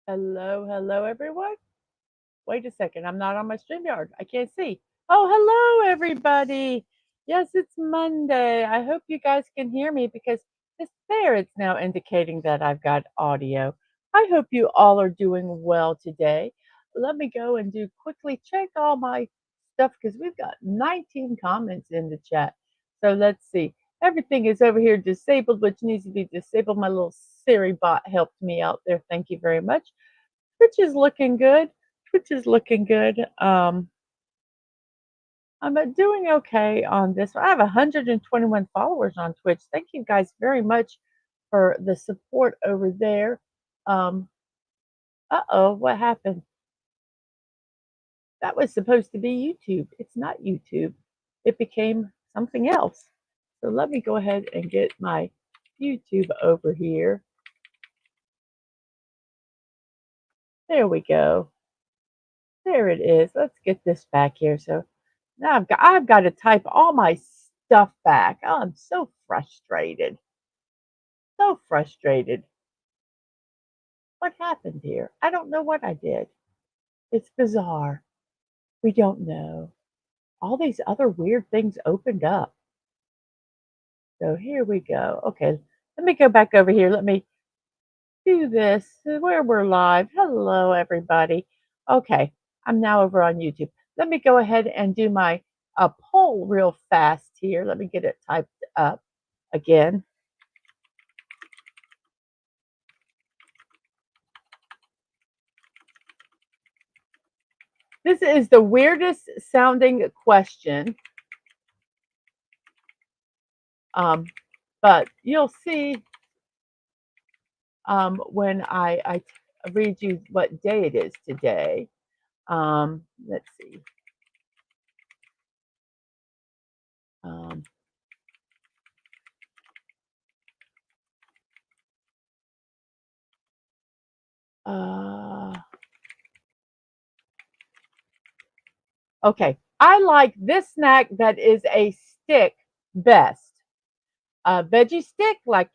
Hello, everyone. Wait a second. I'm not on my StreamYard. I can't see. Oh, hello, everybody. Yes, it's Monday. I hope you guys can hear me because it's now indicating that I've got audio. I hope you all are doing well today. Let me go and do quickly check all my stuff because we've got 19 comments in the chat. So let's see. Everything is over here disabled, which needs to be disabled. My little Siri bot helped me out there. Thank you very much. Twitch is looking good. Twitch is looking good. I'm doing okay on this. I have 121 followers on Twitch. Thank you guys very much for the support over there. Um, uh-oh, what happened? That was supposed to be YouTube. It's not YouTube. It became something else. So let me go ahead and get my YouTube over here. There we go. There it is. Let's get this back here. So now I've got to type all my stuff back. Oh, I'm so frustrated. So frustrated. What happened here? I don't know what I did. It's bizarre. We don't know. All these other weird things opened up. So here we go. Okay, let me go back over here. Let me do this where we're live. Hello, everybody. Okay, I'm now over on YouTube. Let me go ahead and do my poll real fast here. Let me get it typed up again. This is the weirdest sounding question. But you'll see when I read you what day it is today. Let's see. Um, okay, I like this snack that is a stick best. A veggie stick, like,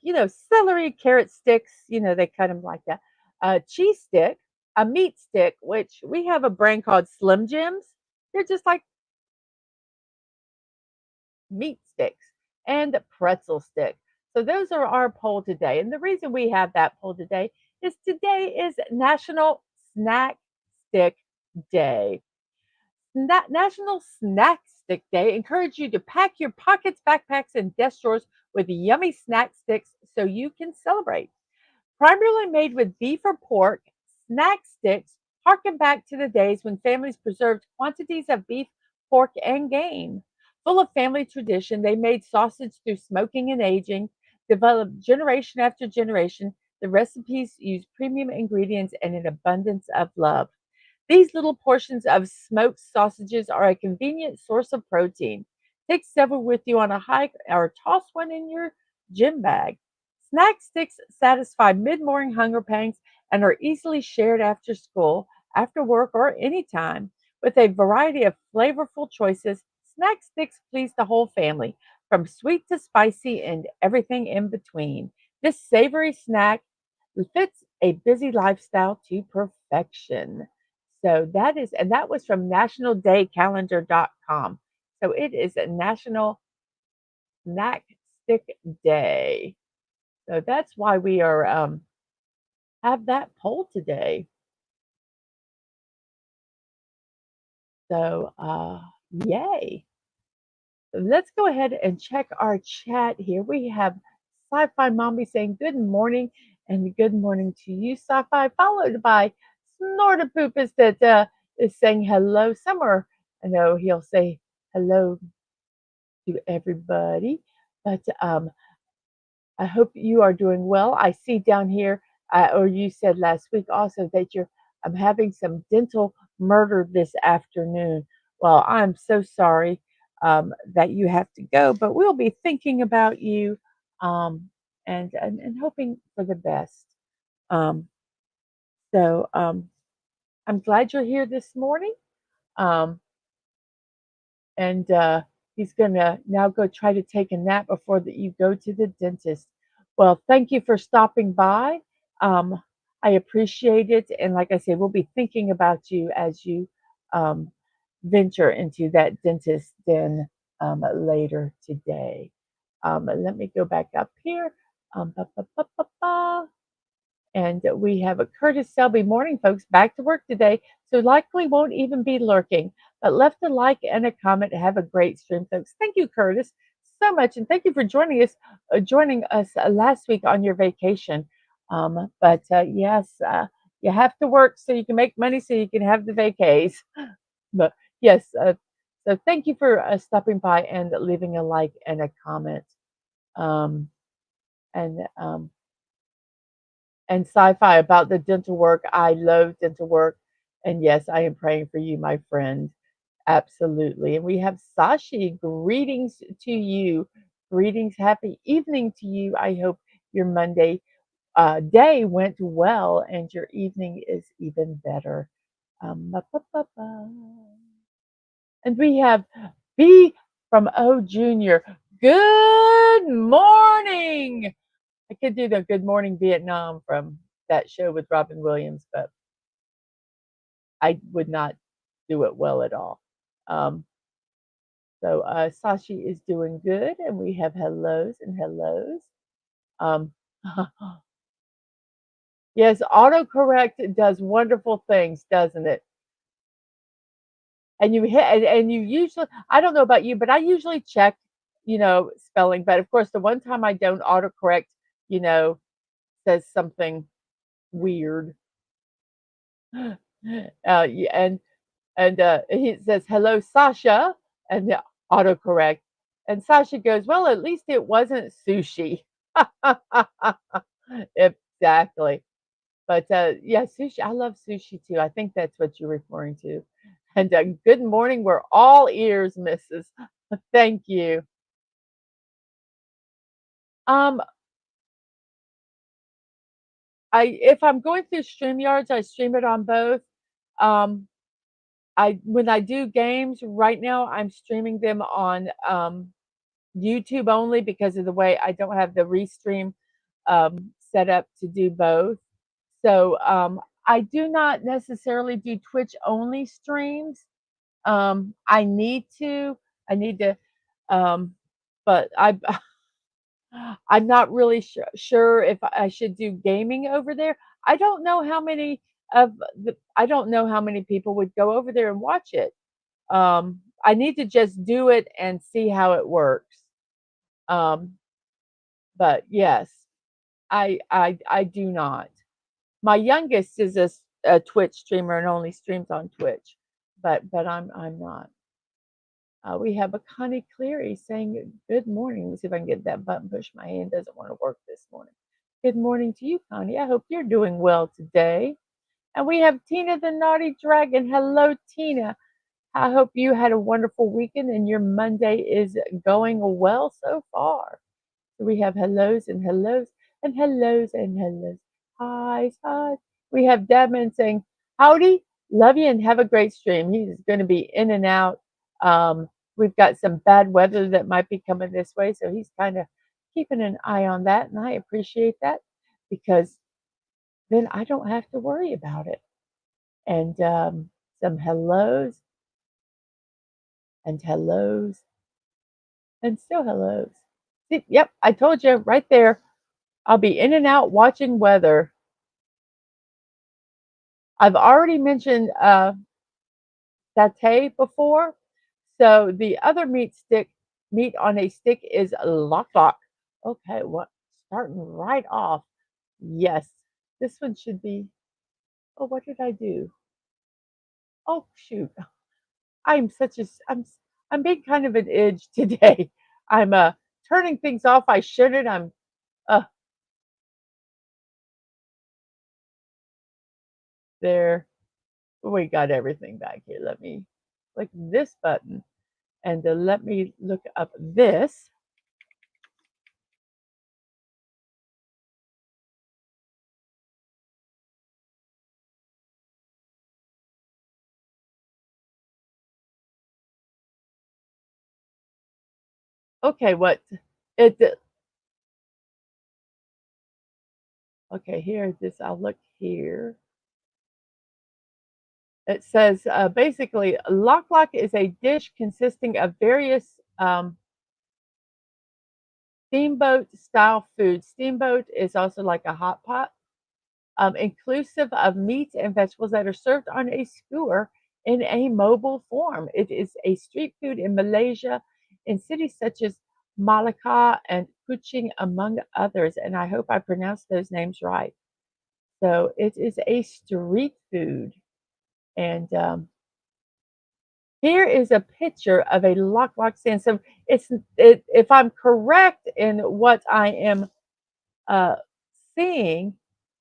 celery, carrot sticks, they cut them like that. A cheese stick, a meat stick, which we have a brand called Slim Jims. They're just like meat sticks, and pretzel stick. So those are our poll today. And the reason we have that poll today is National Snack Stick Day. National Snack Stick Day encourage you to pack your pockets, backpacks, and desk drawers with yummy snack sticks so you can celebrate. Primarily made with beef or pork, snack sticks harken back to the days when families preserved quantities of beef, pork, and game. Full of family tradition, they made sausage through smoking and aging, developed generation after generation. The recipes use premium ingredients and an abundance of love. These little portions of smoked sausages are a convenient source of protein. Take several with you on a hike or toss one in your gym bag. Snack sticks satisfy mid morning hunger pangs and are easily shared after school, after work, or anytime. With a variety of flavorful choices, snack sticks please the whole family, from sweet to spicy and everything in between. This savory snack fits a busy lifestyle to perfection. So that was from nationaldaycalendar.com. So it is a National Snack Stick Day. So that's why we are have that poll today. So yay. Let's go ahead and check our chat here. We have Sci-Fi Mommy saying good morning, and good morning to you, Sci-Fi, followed by Snortapoopus that is saying hello somewhere. I know he'll say hello to everybody, but I hope you are doing well. I see down here, or you said last week also that you're having some dental murder this afternoon. Well, I'm so sorry that you have to go, but we'll be thinking about you um, and hoping for the best. Um, so I'm glad you're here this morning. Um, and he's going to now go try to take a nap before that you go to the dentist. Well, thank you for stopping by. Um, I appreciate it. And like I said, we'll be thinking about you as you um, venture into that dentist den later today. Let me go back up here. Ba, ba, ba, ba, ba. And we have a Curtis Selby morning, folks, back to work today. So likely won't even be lurking, but left a like and a comment. Have a great stream, folks. Thank you, Curtis, so much, and thank you for joining us last week on your vacation. But yes, you have to work so you can make money so you can have the vacays. But yes, so thank you for stopping by and leaving a like and a comment. Um, and and sci-fi about the dental work. I love dental work. And yes, I am praying for you, my friend. Absolutely. And we have Sashi. Greetings to you. Greetings. Happy evening to you. I hope your Monday day went well and your evening is even better. Ba, ba, ba, ba. And we have B from O Junior. Good morning. I could do the Good Morning Vietnam from that show with Robin Williams, but I would not do it well at all. Um, so Sashi is doing good, and we have hellos and hellos. Um, yes, autocorrect does wonderful things, doesn't it? And you hit, and you usually, I don't know about you, but I usually check, spelling. But of course, the one time I don't autocorrect, you know, says something weird. Yeah, and he says, "Hello, Sasha," and the autocorrect. And Sasha goes, "Well, at least it wasn't sushi." Exactly. But yeah, sushi. I love sushi too. I think that's what you're referring to. And good morning. We're all ears, Mrs. Thank you. Um, if I'm going through StreamYards, I stream it on both. Um, I when I do games right now, I'm streaming them on YouTube only because of the way I don't have the restream set up to do both. So I do not necessarily do Twitch only streams. I need to. I need to. Um, but I'm not really sure if I should do gaming over there. I don't know how many I don't know how many people would go over there and watch it. I need to just do it and see how it works. Um, but yes, I do not. My youngest is a Twitch streamer and only streams on Twitch, but I'm not. We have a Connie Cleary saying good morning. Let's see if I can get that button pushed. My hand doesn't want to work this morning. Good morning to you, Connie. I hope you're doing well today. And we have Tina the Naughty Dragon. Hello, Tina. I hope you had a wonderful weekend and your Monday is going well so far. So we have hellos and hellos and hellos and hellos. Hi, hi. We have Devin saying, howdy, love you, and have a great stream. He's going to be in and out. We've got some bad weather that might be coming this way, so he's kind of keeping an eye on that, and I appreciate that because then I don't have to worry about it. And some hellos and hellos and still hellos. See, yep, I told you right there. I'll be in and out watching weather. I've already mentioned satay before. So the other meat on a stick is lok lok. Okay, what starting right off. Yes, this one should be. Oh, what did I do? Oh shoot, I'm such a I'm being kind of an edge today. I'm turning things off. I shouldn't. I'm uh there. We got everything back here. Let me click this button and let me look up this. Okay, what it Okay, here, this, I'll look here. It says basically, lock lock is a dish consisting of various steamboat style foods. Steamboat is also like a hot pot, inclusive of meats and vegetables that are served on a skewer in a mobile form. It is a street food in Malaysia, in cities such as Malacca and Kuching, among others. And I hope I pronounced those names right. So it is a street food. And here is a picture of a lock lock stand. So if I'm correct in what I am uh, seeing,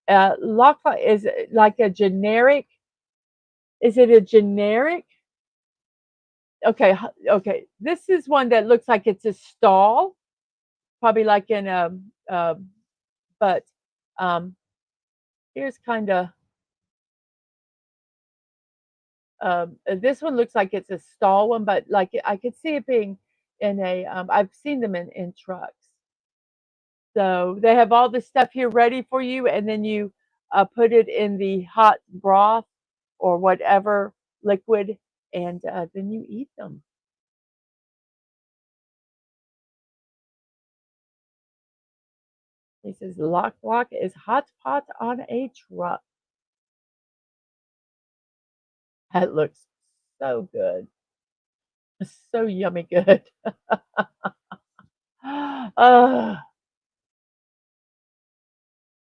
lock lock is like a generic. Is it a generic? Okay, okay. This is one that looks like it's a stall, probably like in a. But um, here's kind of. This one looks like it's a stall one, but like I could see it being in a. I've seen them in trucks. So they have all this stuff here ready for you, and then you put it in the hot broth or whatever liquid, and then you eat them. He says, "Lock Lock is hot pot on a truck." That looks so good, so yummy good. uh,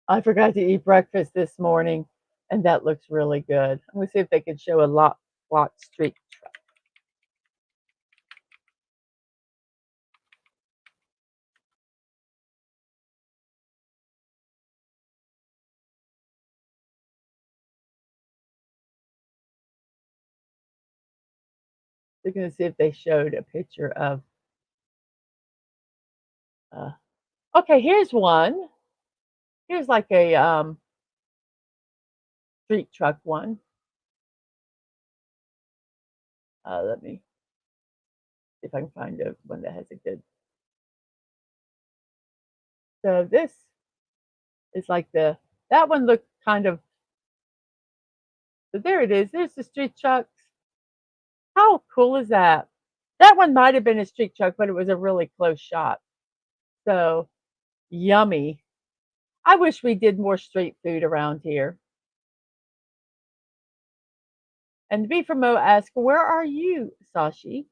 I forgot to eat breakfast this morning, and that looks really good. I'm gonna see if they can show a Lock Street. They're gonna see if they showed a picture of. Uh, okay, here's one. Here's like a street truck one. Let me see if I can find a one that has a good. So this is like the that one looked kind of. So there it is. There's the street trucks. How cool is that? That one might have been a street truck, but it was a really close shot. So yummy. I wish we did more street food around here. And B from Mo asks, "Where are you, Sashi?"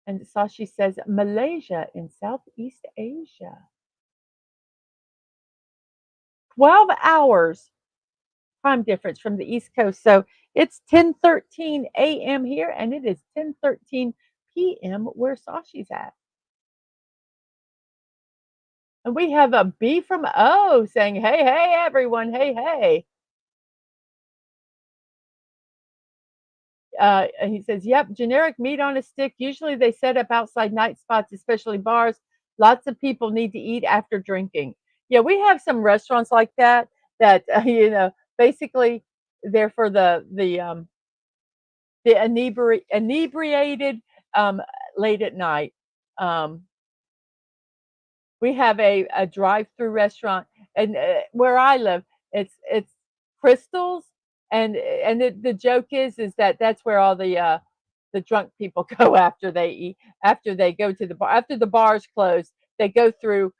And Sashi says, "Malaysia in Southeast Asia." 12 hours time difference from the East Coast. So it's 10:13 a.m. here, and it is 10:13 p.m. where Sashi's at. And we have a B from O saying, "Hey, hey, everyone. Hey, hey." And he says, "Yep, generic meat on a stick. Usually they set up outside night spots, especially bars. Lots of people need to eat after drinking." Yeah, we have some restaurants like that that basically they're for the inebriated um, late at night. Um, we have a drive-through restaurant, and where I live, it's Crystals, and the joke is that that's where all the drunk people go after they eat, after they go to the bar, after the bars close, they go through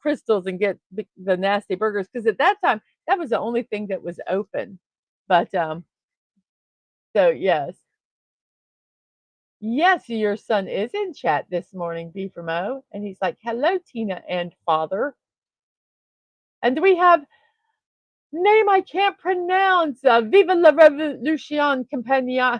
Crystals and get the nasty burgers, because at that time that was the only thing that was open. But so yes. Yes, your son is in chat this morning, B from O, and he's like, "Hello, Tina and father." And we have name I can't pronounce. Viva la Revolution Compañeros.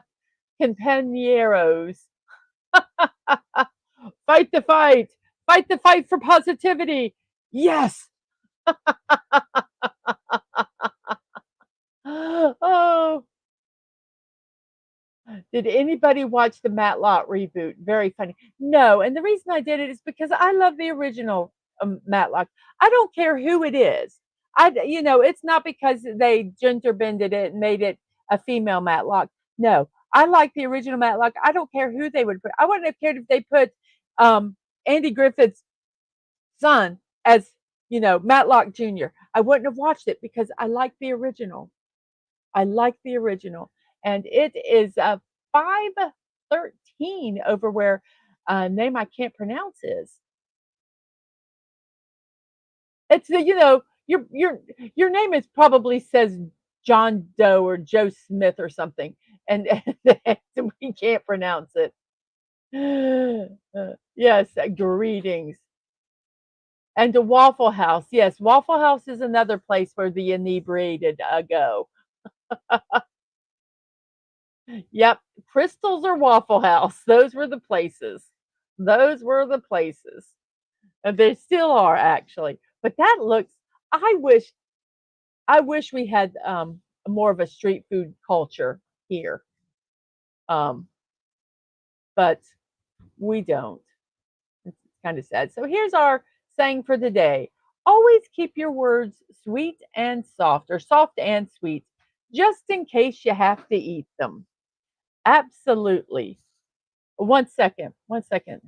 Fight the fight. Fight the fight for positivity. Yes. Oh, did anybody watch the Matlock reboot? Very funny. No, and the reason I did it is because I love the original Matlock. I don't care who it is. It's not because they gender bended it and made it a female Matlock. No, I like the original Matlock. I don't care who they would put. I wouldn't have cared if they put Andy Griffith's son as Matlock Jr. I wouldn't have watched it because I like the original. I like the original, and it is 513 over where name I can't pronounce is. It's the your name is probably says John Doe or Joe Smith or something, and, and we can't pronounce it. Yes, greetings. And the Waffle House. Yes, Waffle House is another place where the inebriated go. Yep, Crystals or Waffle House. Those were the places. Those were the places. And they still are actually. But that looks I wish we had more of a street food culture here. Um, but we don't. It's kind of sad. So here's our saying for the day. Always keep your words sweet and soft, or soft and sweet, just in case you have to eat them. Absolutely. One second. One second.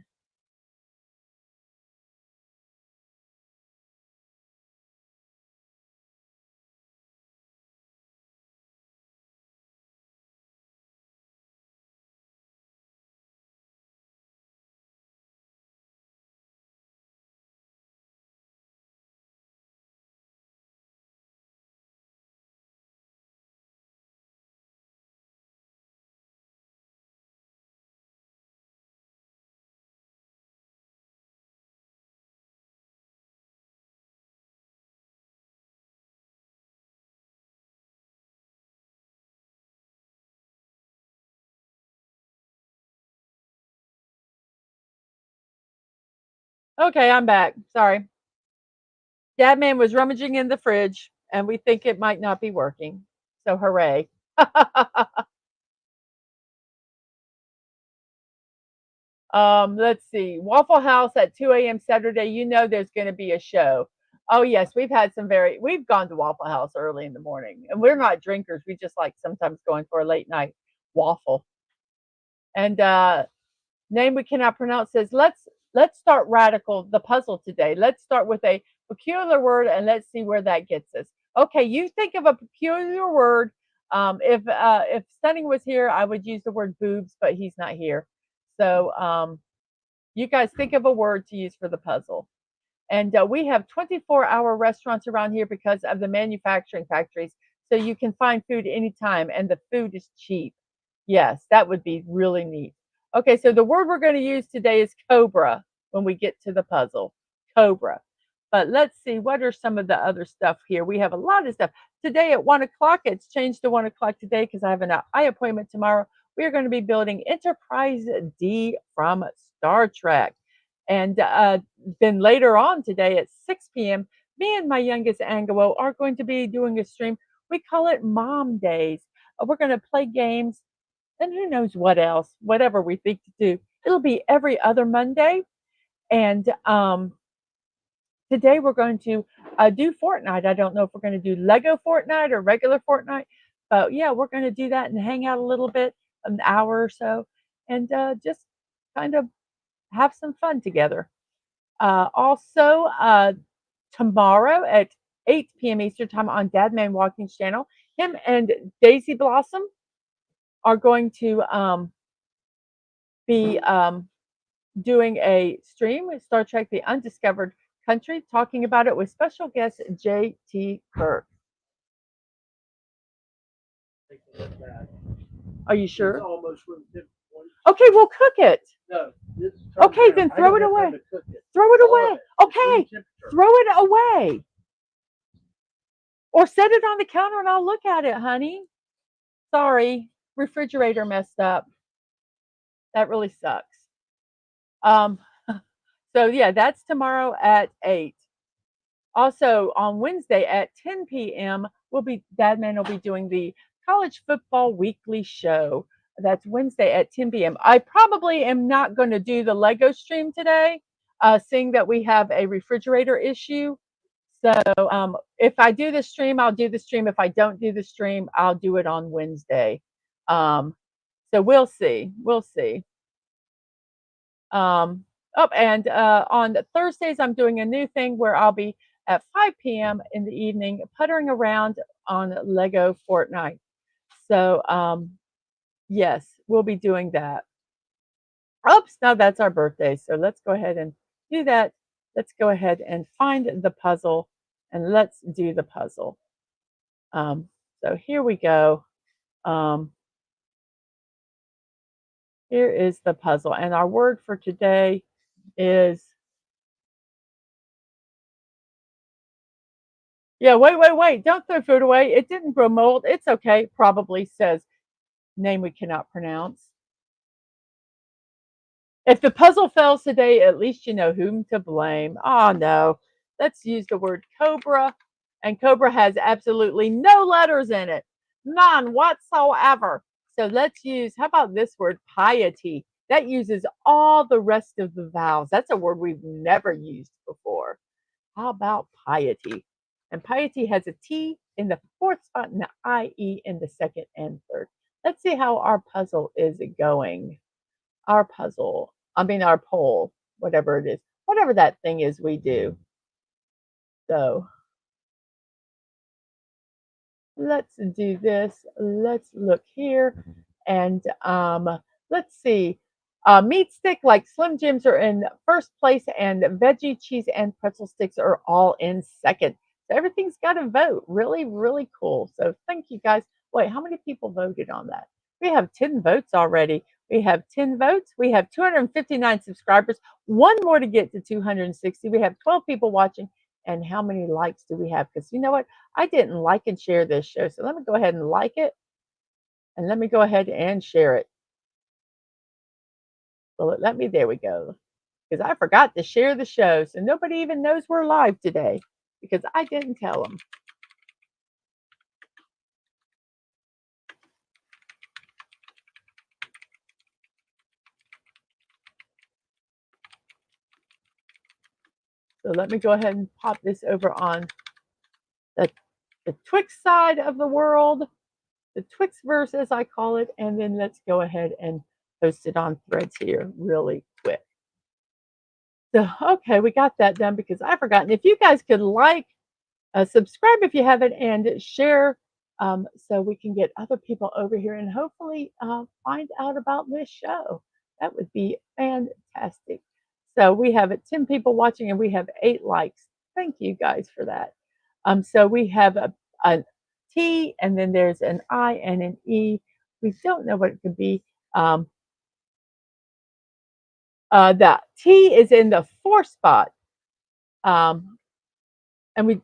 Okay, I'm back. Sorry. Dadman was rummaging in the fridge, and we think it might not be working. So hooray. Let's see. Waffle House at 2 a.m. Saturday. There's going to be a show. Oh yes, we've gone to Waffle House early in the morning, and we're not drinkers. We just like sometimes going for a late night waffle. And name we cannot pronounce says let's start radical the puzzle today. Let's start with a peculiar word and let's see where that gets us. Okay, you think of a peculiar word. If Stunning was here, I would use the word boobs, but he's not here. So you guys think of a word to use for the puzzle. And we have 24-hour restaurants around here because of the manufacturing factories. So you can find food anytime, and the food is cheap. Yes, that would be really neat. Okay, so the word we're going to use today is cobra when we get to the puzzle. Cobra. But let's see, what are some of the other stuff here? We have a lot of stuff. Today at 1 o'clock, it's changed to 1 o'clock today because I have an eye appointment tomorrow. We are going to be building Enterprise D from Star Trek. And then later on today at 6 p.m., me and my youngest Angelo are going to be doing a stream. We call it Mom Days. We're going to play games and who knows what else, whatever we think to do. It'll be every other Monday. And today we're going to do Fortnite. I don't know if we're going to do Lego Fortnite or regular Fortnite, but yeah, we're going to do that and hang out a little bit, an hour or so, and just kind of have some fun together. Also, tomorrow at 8 p.m. Eastern Time on Dadman Walking's channel, him and Daisy Blossom are going to be doing a stream with Star Trek The Undiscovered Country, talking about it with special guest J.T. Kirk. Are you sure? Okay, we'll cook it. No. Okay, then throw it away. Throw it away. Okay, throw it away. Or set it on the counter and I'll look at it, honey. Sorry, refrigerator messed up. That really sucks. Um, so yeah, that's tomorrow at 8. Also on Wednesday at 10 p.m. Dadman will be doing the college football weekly show. That's Wednesday at 10 p.m. I probably am not going to do the Lego stream today, seeing that we have a refrigerator issue. So if I do the stream, I'll do the stream. If I don't do the stream, I'll do it on Wednesday. So we'll see. We'll see. And on Thursdays, I'm doing a new thing where I'll be at 5 p.m. in the evening, puttering around on Lego Fortnite. So, yes, we'll be doing that. Oops, now that's our birthday. So let's go ahead and do that. Let's go ahead and find the puzzle and let's do the puzzle. So here we go. Um, Here is the puzzle. And our word for today is, yeah, wait. Don't throw food away. It didn't grow mold. It's okay. Probably says name we cannot pronounce. If the puzzle fails today, at least you know whom to blame. Oh, no. Let's use the word cobra. And cobra has absolutely no letters in it, none whatsoever. So let's use, how about this word, piety? That uses all the rest of the vowels. That's a word we've never used before. How about piety? And piety has a T in the fourth spot and the IE in the second and third. Let's see how our puzzle is going. Our puzzle, our poll, whatever it is, whatever that thing is we do. So let's do this. Let's look here and let's see. Meat stick like Slim Jims are in first place, and veggie, cheese, and pretzel sticks are all in second. So everything's got a vote. Really, really cool. So thank you guys. Wait, how many people voted on that? We have 10 votes already. We have 10 votes. We have 259 subscribers. One more to get to 260. We have 12 people watching. And how many likes do we have? Because you know what? I didn't like and share this show. So let me go ahead and like it. And let me go ahead and share it. Well, let me, there we go. Because I forgot to share the show. So nobody even knows we're live today because I didn't tell them. So let me go ahead and pop this over on the, the Twix side of the world, the Twixverse as I call it. And then let's go ahead and post it on Threads here really quick. So, okay, we got that done because I forgot. And if you guys could like, subscribe if you haven't, and share so we can get other people over here and hopefully find out about this show. That would be fantastic. So we have 10 people watching and we have 8 likes. Thank you guys for that. So we have a T and then there's an I and an E. We don't know what it could be. The T is in the 4th spot. And we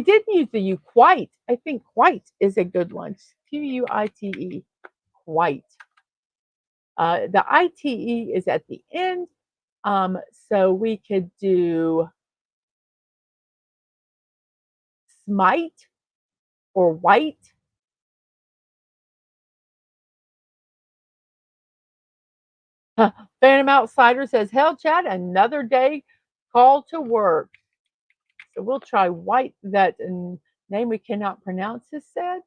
didn't use the U quite. I think quite is a good one. Quite. Quite. The ITE is at the end. So we could do smite or white. Phantom Outsider says, hell chat, another day call to work. So we'll try white, that name we cannot pronounce is said.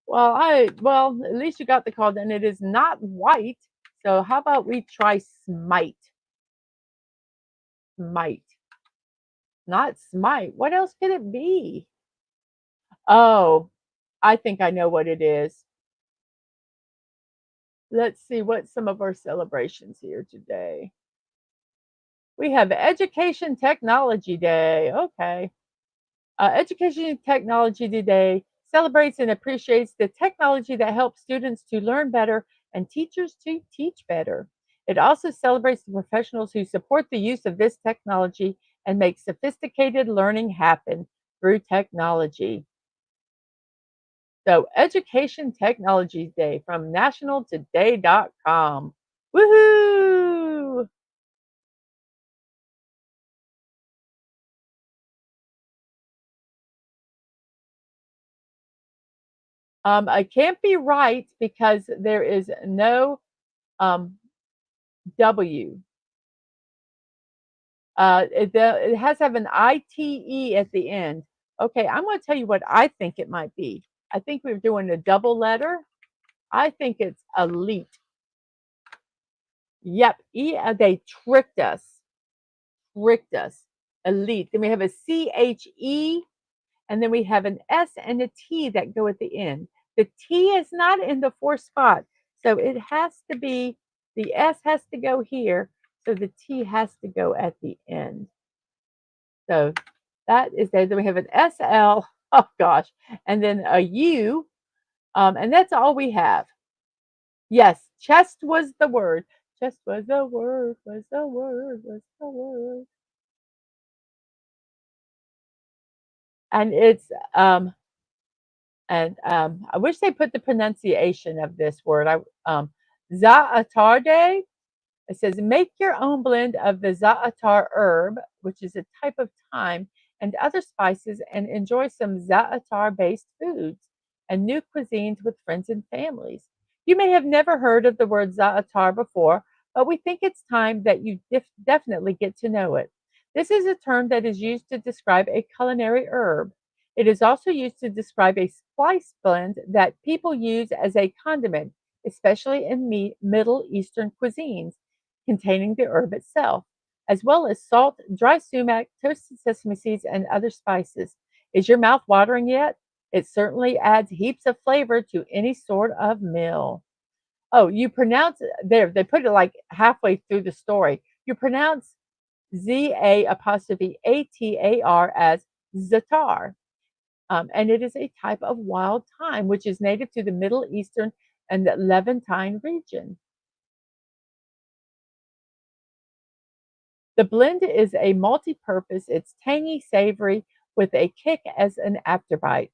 Well, at least you got the call, and it is not white. So how about we try smite? Smite. Not smite. What else could it be? Oh, I think I know what it is. Let's see what some of our celebrations here today. We have Education Technology Day. Okay. Education Technology Day celebrates and appreciates the technology that helps students to learn better and teachers to teach better. It also celebrates the professionals who support the use of this technology and make sophisticated learning happen through technology. So, Education Technology Day from nationaltoday.com. Woohoo! I can't be right because there is no um, W. It has to have an ITE at the end. Okay, I'm going to tell you what I think it might be. I think we're doing a double letter. I think it's elite. Yep, they tricked us. Tricked us. elite. Then we have a CHE, and then we have an S and a T that go at the end. The T is not in the fourth spot, so it has to be, the S has to go here, so the T has to go at the end. So that is there. Then we have an SL, oh gosh, and then a U, and that's all we have. Yes, chest was the word. Chest was the word, was the word, was the word. And it's I wish they put the pronunciation of this word. Za'atarde. It says, make your own blend of the za'atar herb, which is a type of thyme, and other spices, and enjoy some za'atar based foods and new cuisines with friends and families. You may have never heard of the word za'atar before, but we think it's time that you definitely get to know it. This is a term that is used to describe a culinary herb. It is also used to describe a spice blend that people use as a condiment, especially in Middle Eastern cuisines containing the herb itself, as well as salt, dry sumac, toasted sesame seeds, and other spices. Is your mouth watering yet? It certainly adds heaps of flavor to any sort of meal. Oh, you pronounce there, they put it like halfway through the story. You pronounce Z A apostrophe A T A R as zatar. And it is a type of wild thyme which is native to the Middle Eastern and the Levantine region. The blend is a multi-purpose. It's tangy, savory, with a kick as an afterbite.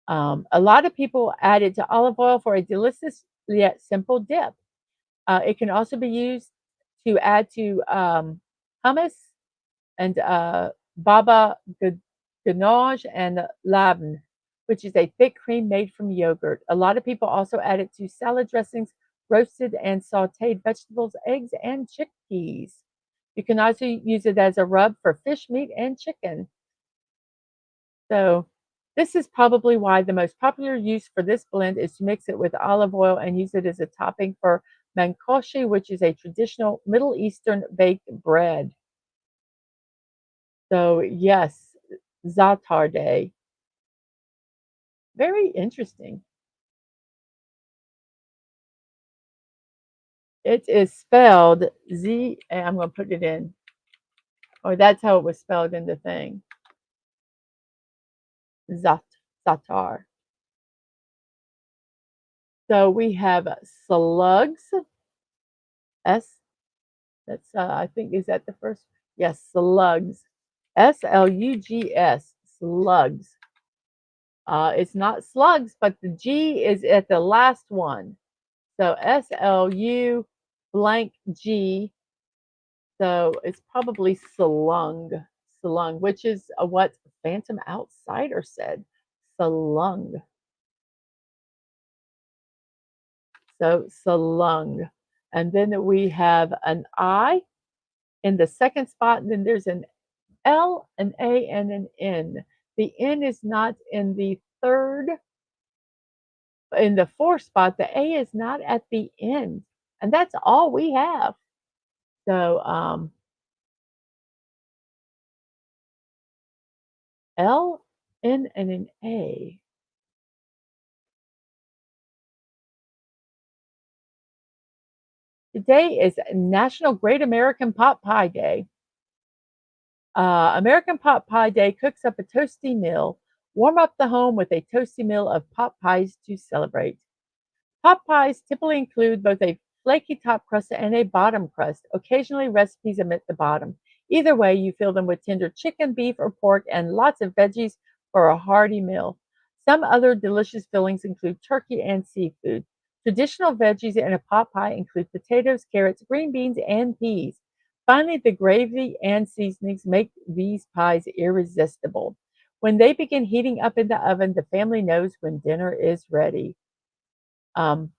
A lot of people add it to olive oil for a delicious yet simple dip. It can also be used to add to hummus and baba ganoush and labn, which is a thick cream made from yogurt. A lot of people also add it to salad dressings, roasted and sauteed vegetables, eggs, and chickpeas. You can also use it as a rub for fish, meat, and chicken. So this is probably why the most popular use for this blend is to mix it with olive oil and use it as a topping for mankoshi, which is a traditional Middle Eastern baked bread. So yes, Za'atar Day. Very interesting. It is spelled Z, and I'm going to put it in. Or that's how it was spelled in the thing. Zatar. So we have slugs. S. That's I think is that the first? Yes, slugs. SLUGS. Slugs. It's not slugs, but the G is at the last one. So SLU blank G. So it's probably slung. Slung, which is what Phantom Outsider said. Slung. So slung. And then we have an I in the second spot, and then there's an L, an A, and an N. The N is not in the third, in the fourth spot. The A is not at the end. And that's all we have. So L, N, and an A. Today is National Great American Pot Pie Day. American Pot Pie Day cooks up a toasty meal. Warm up the home with a toasty meal of pot pies to celebrate. Pot pies typically include both a flaky top crust and a bottom crust. Occasionally, recipes omit the bottom. Either way, you fill them with tender chicken, beef, or pork and lots of veggies for a hearty meal. Some other delicious fillings include turkey and seafood. Traditional veggies in a pot pie include potatoes, carrots, green beans, and peas. Finally, the gravy and seasonings make these pies irresistible. When they begin heating up in the oven, the family knows when dinner is ready. Um,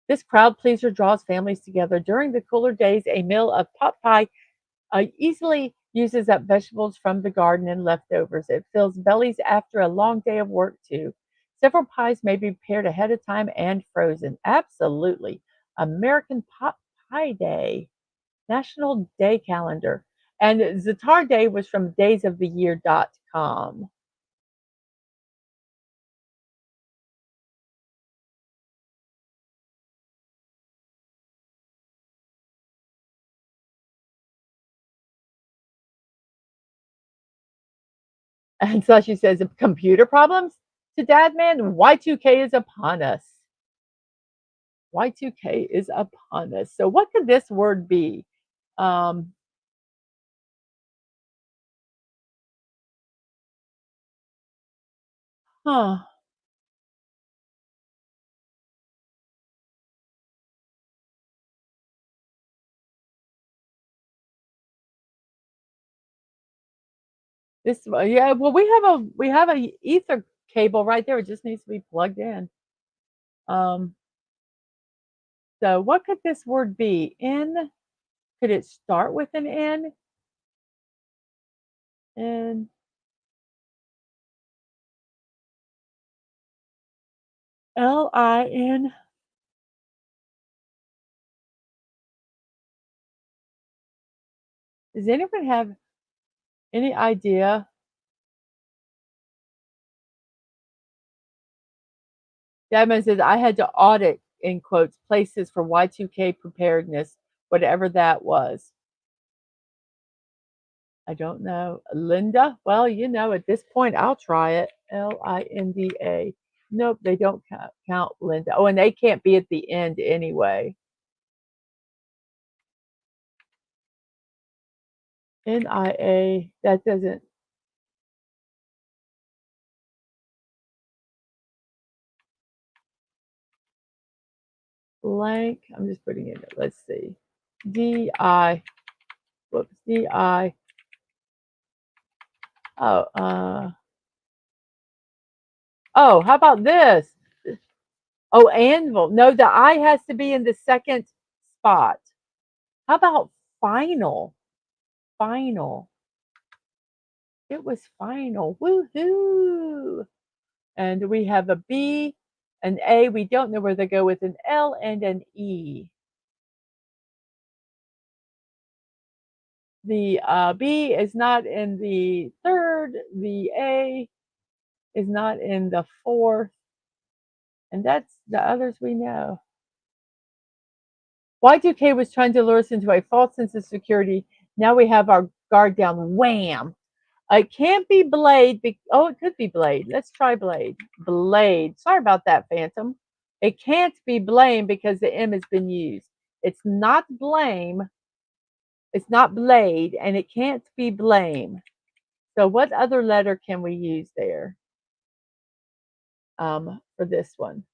this crowd pleaser draws families together. During the cooler days, a meal of pot pie easily uses up vegetables from the garden and leftovers. It fills bellies after a long day of work, too. Several pies may be prepared ahead of time and frozen. Absolutely. American Pot Pie Day, National Day Calendar. And Zatar Day was from daysoftheyear.com. And so she says, computer problems to Dadman, Y2K is upon us. Y2K is upon us. So what could this word be? Um, huh. This yeah, well we have a ether cable right there. It just needs to be plugged in. Um, so what could this word be? N, could it start with an N? N, Lin. Does anyone have any idea? Diamond says I had to audit in quotes places for Y2K preparedness, whatever that was. I don't know. Linda? Well, at this point, I'll try it. Linda. Nope, they don't count Linda. Oh, and they can't be at the end anyway. NIA, that doesn't. Blank. I'm just putting in it. Let's see. DI. Whoops. DI. Oh, oh, how about this? Oh, anvil. No, the I has to be in the second spot. How about final? Final. It was final. Woohoo! And we have a B, an A. We don't know where they go with an L and an E. The B is not in the third. The A is not in the fourth. And that's the others we know. Y2K was trying to lure us into a false sense of security. Now we have our guard down. Wham! It can't be Blade. Oh, it could be Blade. Let's try Blade. Blade. Sorry about that, Phantom. It can't be blame because the M has been used. It's not blame. It's not Blade, and it can't be blame. So, what other letter can we use there for this one?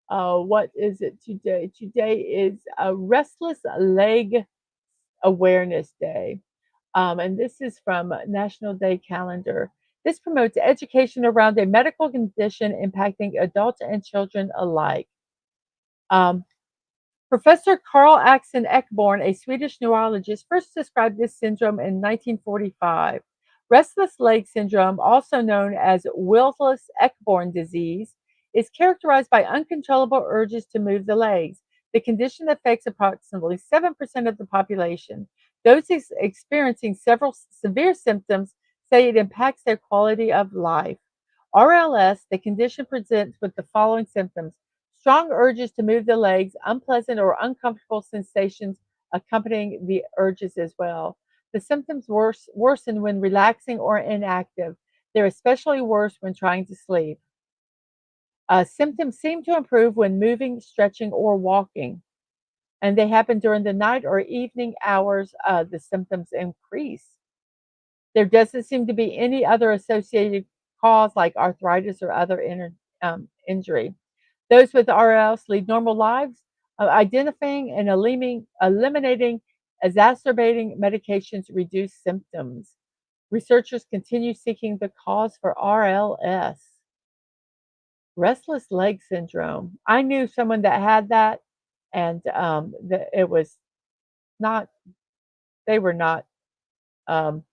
What is it today? Today is a Restless Leg Awareness Day. And this is from National Day Calendar. This promotes education around a medical condition impacting adults and children alike. Um, Professor Carl Axel Ekborn, a Swedish neurologist, first described this syndrome in 1945. Restless leg syndrome, also known as Willis Ekborn disease, is characterized by uncontrollable urges to move the legs. The condition affects approximately 7% of the population. Those experiencing several severe symptoms say it impacts their quality of life. RLS, the condition presents with the following symptoms: strong urges to move the legs, unpleasant or uncomfortable sensations accompanying the urges as well. The symptoms worsen when relaxing or inactive. They're especially worse when trying to sleep. Symptoms seem to improve when moving, stretching, or walking, and they happen during the night or evening hours. The symptoms increase. There doesn't seem to be any other associated cause like arthritis or other injury. Those with RLS lead normal lives, identifying and eliminating exacerbating medications reduce symptoms. Researchers continue seeking the cause for RLS. Restless leg syndrome. I knew someone that had that, and it was not, they were not, um,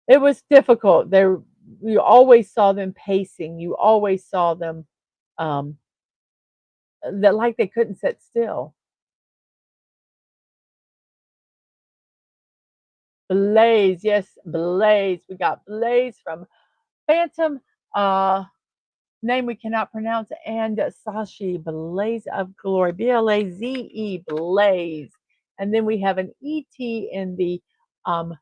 it was difficult. You always saw them pacing, you always saw them um, that like they couldn't sit still. Blaze, yes, Blaze. We got Blaze from Phantom, name we cannot pronounce, and Sashi, Blaze of Glory, Blaze, Blaze. And then we have an ET in the um,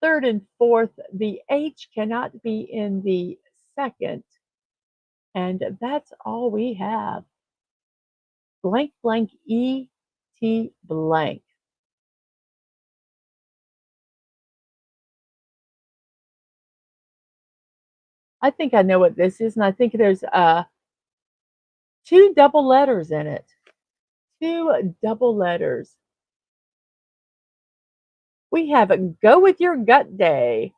third and fourth. The H cannot be in the second. And that's all we have. Blank, blank, ET blank. I think I know what this is, and I think there's two double letters in it. Two double letters. We have a Go With Your Gut Day.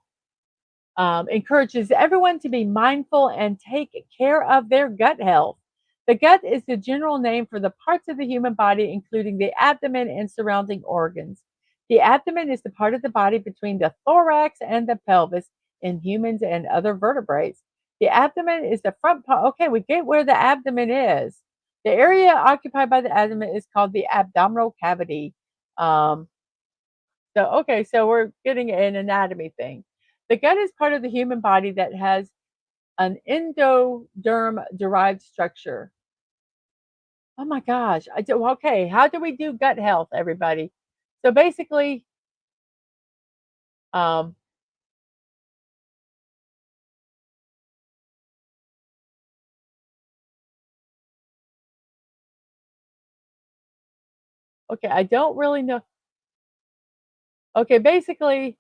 Encourages everyone to be mindful and take care of their gut health. The gut is the general name for the parts of the human body, including the abdomen and surrounding organs. The abdomen is the part of the body between the thorax and the pelvis in humans and other vertebrates. The abdomen is the front part. Okay, we get where the abdomen is. The area occupied by the abdomen is called the abdominal cavity. Um, so we're getting an anatomy thing. The gut is part of the human body that has an endoderm derived structure. Oh my gosh. Okay. How do we do gut health, everybody? So basically, um, okay, I don't really know. Okay, basically,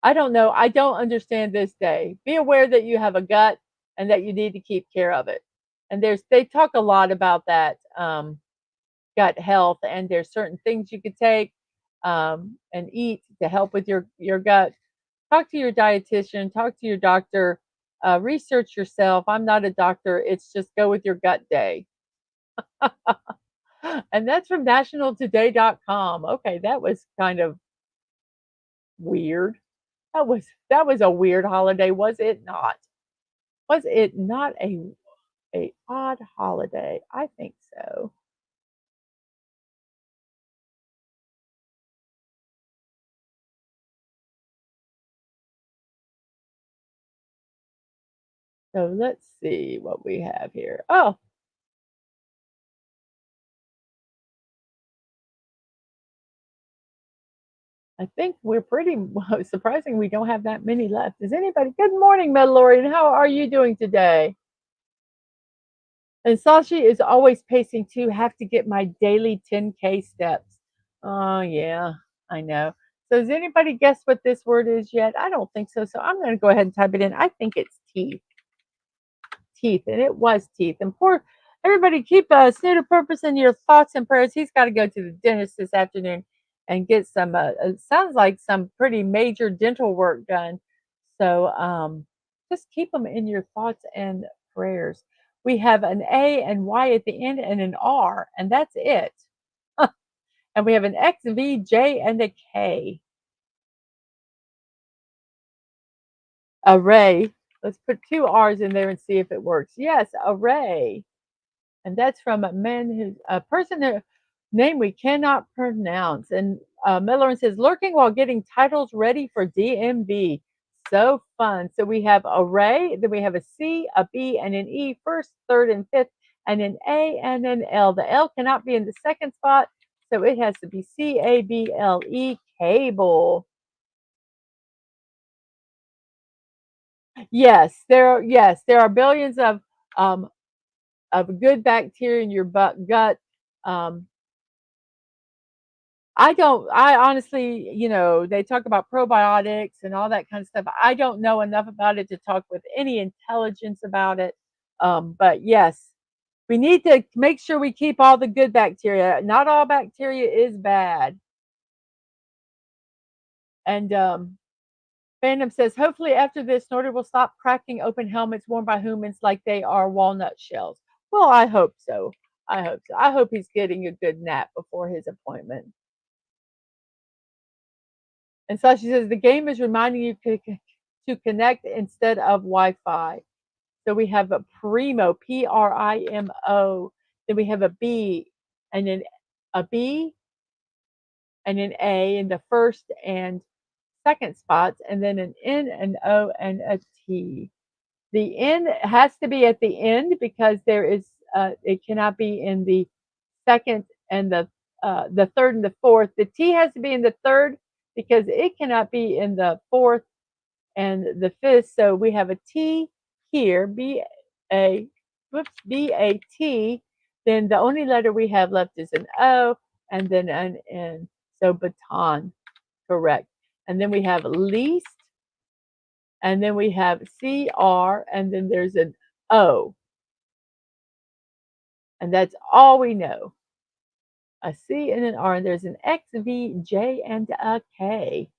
I don't know. I don't understand this day. Be aware that you have a gut and that you need to keep care of it. And they talk a lot about that. Gut health, and there's certain things you could take and eat to help with your gut. Talk to your dietitian, talk to your doctor, research yourself. I'm not a doctor. It's just go with your gut day. And that's from nationaltoday.com. Okay, that was kind of weird. That was a weird holiday, was it not? Was it not a odd holiday? I think so. So let's see what we have here. Oh, I think we're pretty surprising we don't have that many left. Is anybody? Good morning, Mandalorian. How are you doing today? And Sashi is always pacing too. Have to get my daily 10K steps. Oh, yeah, I know. So, has anybody guessed what this word is yet? I don't think so. So, I'm going to go ahead and type it in. I think it's teeth. Teeth. And it was teeth. And poor everybody, keep Snooter Purpose in your thoughts and prayers. He's got to go to the dentist this afternoon and get some, it sounds like some pretty major dental work done. So, just keep them in your thoughts and prayers. We have an A and Y at the end and an R, and that's it. And we have an X, V, J, and a K. Array. Let's put two R's in there and see if it works. Yes, array. And that's from a person whose name we cannot pronounce. And Miller says, lurking while getting titles ready for DMV. So fun. So we have array, then we have a C, a B, and an E, first, third, and fifth, and an A and an L. The L cannot be in the second spot, so it has to be CABLE, cable. Yes, there are billions of good bacteria in your gut. Um, I honestly, they talk about probiotics and all that kind of stuff. I don't know enough about it to talk with any intelligence about it. But yes, we need to make sure we keep all the good bacteria. Not all bacteria is bad. And Phantom says, hopefully after this, Snorter will stop cracking open helmets worn by humans like they are walnut shells. Well, I hope so. I hope so. I hope he's getting a good nap before his appointment. And so she says the game is reminding you to connect instead of Wi-Fi. So we have a Primo, Primo. Then we have a B and an a B and an A in the first and second spots, and then an N, an O, and a T. The N has to be at the end because it cannot be in the second and the third and the fourth. The T has to be in the third because it cannot be in the fourth and the fifth. So we have a T here, A, B-A-T. Then the only letter we have left is an O and then an N. So baton, correct. And then we have least, and then we have CR, and then there's an O. And that's all we know. A C and an R, and there's an X, V, J, and a K.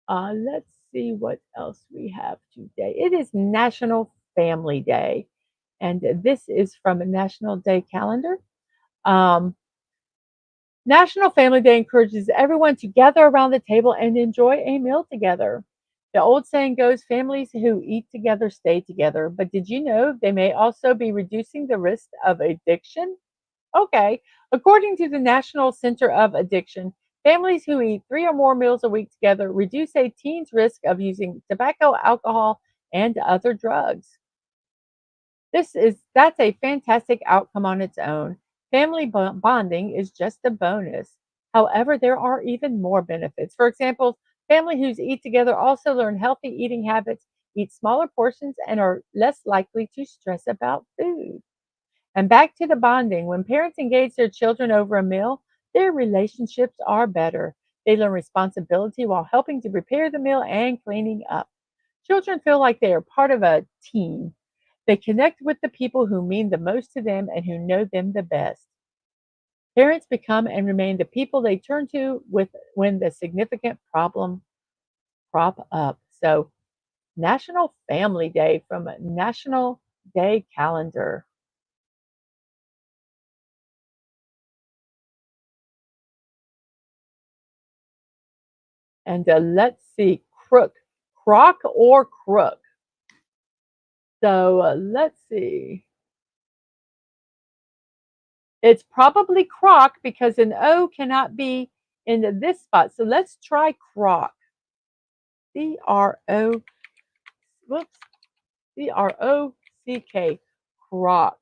Let's see what else we have today. It is National Family Day, and this is from a National Day calendar. Um, National Family Day encourages everyone to gather around the table and enjoy a meal together. The old saying goes, families who eat together stay together. But did you know they may also be reducing the risk of addiction? Okay. According to the National Center of Addiction, families who eat 3 or more meals a week together reduce a teen's risk of using tobacco, alcohol, and other drugs. That's a fantastic outcome on its own. Family bonding is just a bonus. However, there are even more benefits. For example, families who eat together also learn healthy eating habits, eat smaller portions, and are less likely to stress about food. And back to the bonding. When parents engage their children over a meal, their relationships are better. They learn responsibility while helping to prepare the meal and cleaning up. Children feel like they are part of a team. They connect with the people who mean the most to them and who know them the best. Parents become and remain the people they turn to when the significant problem crop up. So, National Family Day from a National Day calendar. And let's see, crock or crook. So let's see. It's probably crock because an O cannot be in this spot. So let's try crock. C-R-O, whoops, C-R-O-C-K, crock.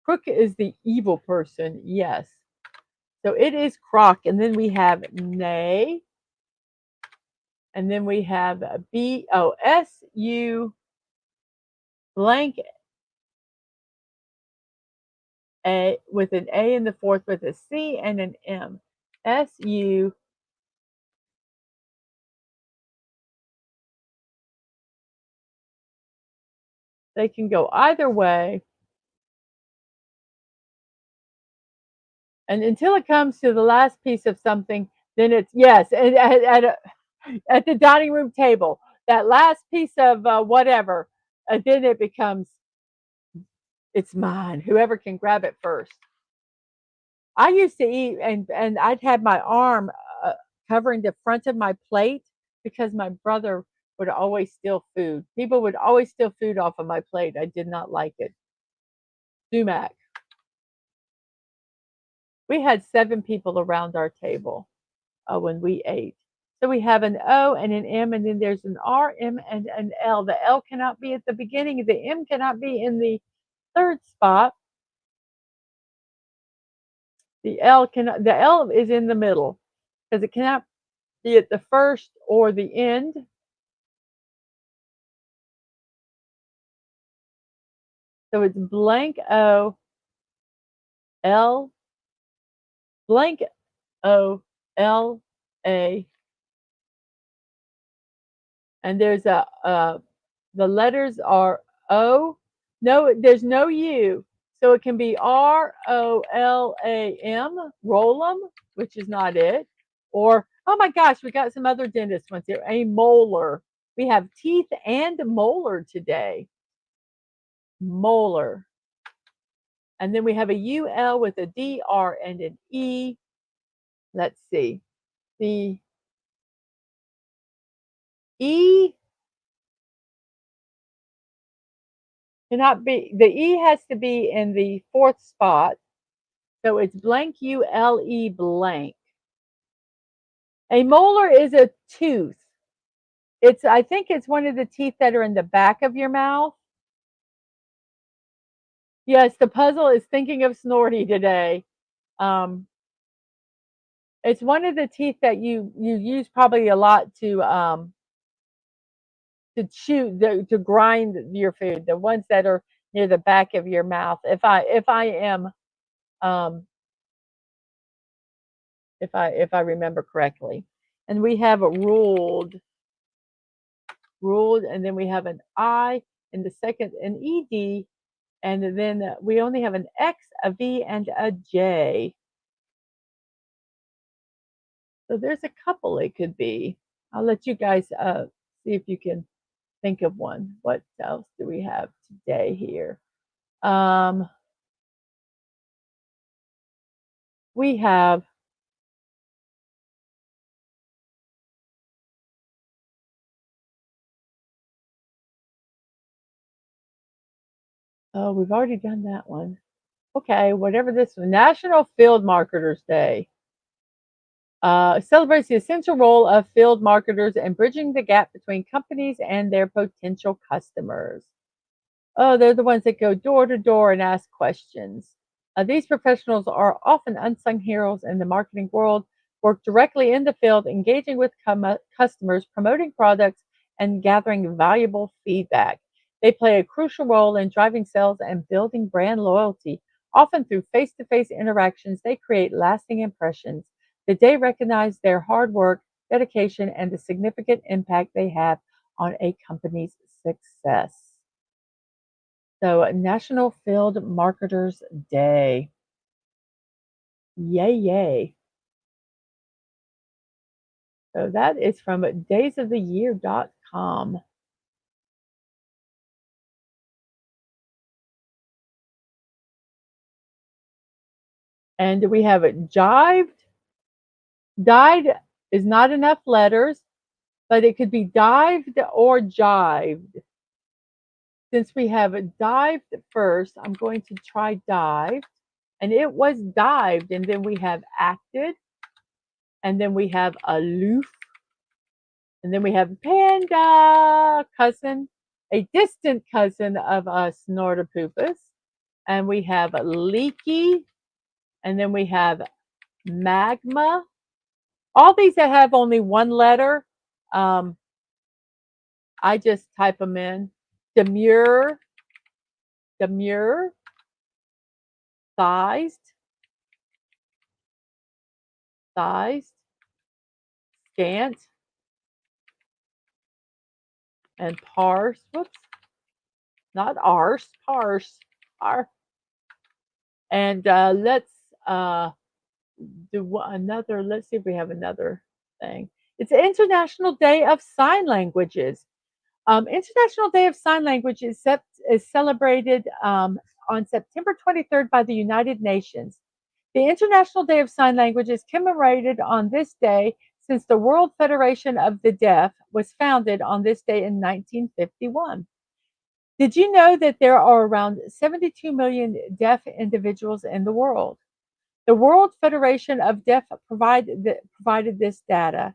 Crook is the evil person, yes. So it is crock. And then we have nay. And then we have B-O-S-U blank A with an A in the fourth with a C and an M. S-U. They can go either way. And until it comes to the last piece of something, then it's yes, at the dining room table, that last piece of whatever, then it becomes it's mine. Whoever can grab it first. I used to eat, and I'd have my arm covering the front of my plate because my brother would always steal food. People would always steal food off of my plate. I did not like it. Sumac. We had 7 people around our table when we ate. So we have an O and an M, and then there's an R, M, and an L. The L cannot be at the beginning. The M cannot be in the third spot. The L is in the middle because it cannot be at the first or the end. So it's blank O, L, blank O, L, A. And there's the letters are O. No, there's no U. So it can be ROLAM, Rolam, which is not it. Or, oh my gosh, we got some other dentist ones here, a molar. We have teeth and molar today. Molar. And then we have a UL with a DR and an E. Let's see. The E cannot be, the E has to be in the fourth spot. So it's blank U-L-E blank. A molar is a tooth. I think it's one of the teeth that are in the back of your mouth. Yes, the puzzle is thinking of Snorty today. Um, it's one of the teeth that you use probably a lot to chew to grind your food. The ones that are near the back of your mouth. If I am um, if I remember correctly, and we have a ruled, and then we have an I in the second, an ed, and then we only have an X, a V, and a J. So there's a couple it could be. I'll let you guys see if you can think of one. What else do we have today here? Um, we have, oh, we've already done that one. Okay, whatever this one, National Field Marketers Day. Celebrates the essential role of field marketers in bridging the gap between companies and their potential customers. Oh, they're the ones that go door to door and ask questions. These professionals are often unsung heroes in the marketing world, work directly in the field, engaging with customers, promoting products, and gathering valuable feedback. They play a crucial role in driving sales and building brand loyalty. Often through face to face interactions, they create lasting impressions. The day recognizes their hard work, dedication, and the significant impact they have on a company's success. So, National Field Marketers Day. Yay, yay. So, that is from daysoftheyear.com. And we have it jived. Died is not enough letters, but it could be dived or jived. Since we have dived first, I'm going to try dived. And it was dived. And then we have acted. And then we have aloof. And then we have panda, cousin, a distant cousin of Snortopoopas. And we have leaky. And then we have magma. All these that have only one letter, um, I just type them in. Demure, demure, sized, sized, scant, and parse. Whoops, not arse, parse. Ar. And let's do another. Let's see if we have another thing. It's International Day of Sign Languages. International Day of Sign Language is celebrated on September 23rd by the United Nations. The International Day of Sign Language is commemorated on this day since the World Federation of the Deaf was founded on this day in 1951. Did you know that there are around 72 million deaf individuals in the world? The World Federation of Deaf provided this data.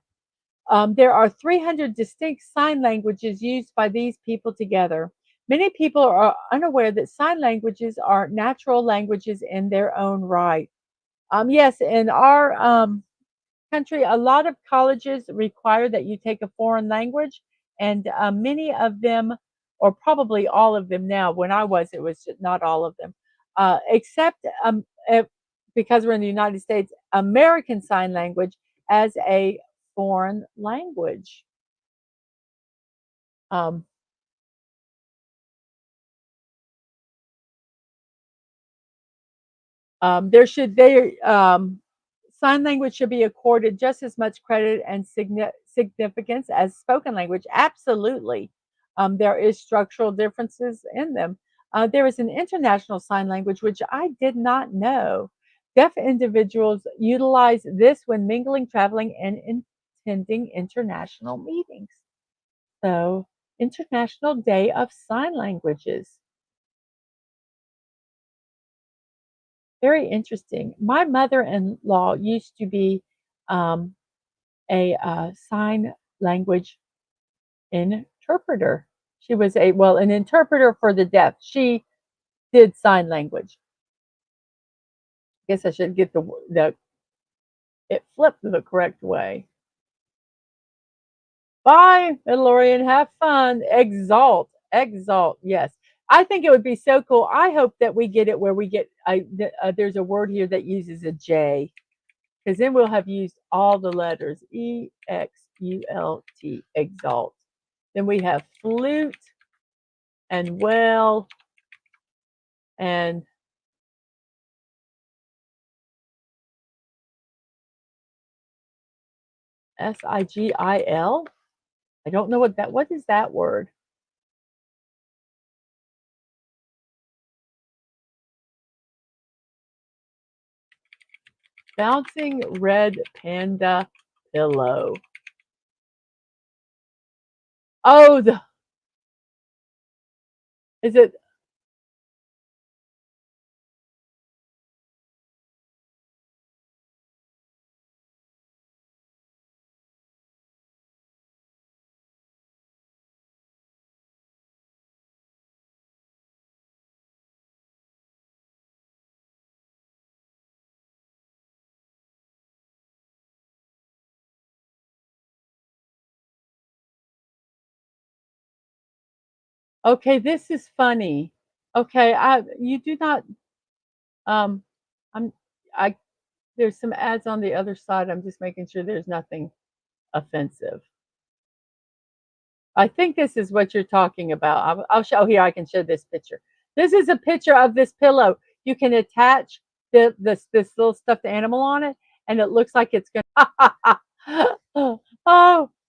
There are 300 distinct sign languages used by these people together. Many people are unaware that sign languages are natural languages in their own right. Yes, in our country, a lot of colleges require that you take a foreign language, and many of them, or probably all of them now, when I was, it was not all of them, except because we're in the United States, American Sign Language as a foreign language. Um, there should they sign language should be accorded just as much credit and significance as spoken language. Absolutely, there is structural differences in them. There is an international sign language which I did not know. Deaf individuals utilize this when mingling, traveling, and attending international meetings. So, International Day of Sign Languages. Very interesting. My mother-in-law used to be um, a sign language interpreter. She was an interpreter for the deaf. She did sign language. Guess I should get the it flipped the correct way. Bye, Mandalorian. Have fun. Exalt. Exalt. Yes. I think it would be so cool. I hope that we get it where we get, there's a word here that uses a J, because then we'll have used all the letters EXULT, exalt. Then we have flute and well and SIGIL. I don't know what is that word? Bouncing red panda pillow. Oh, is it? Okay, this is funny. Okay, you do not um I'm I there's some ads on the other side. I'm just making sure there's nothing offensive. I think this is what you're talking about. I'll show here. I can show this picture. This is a picture of this pillow. You can attach this little stuffed animal on it, and it looks like it's gonna.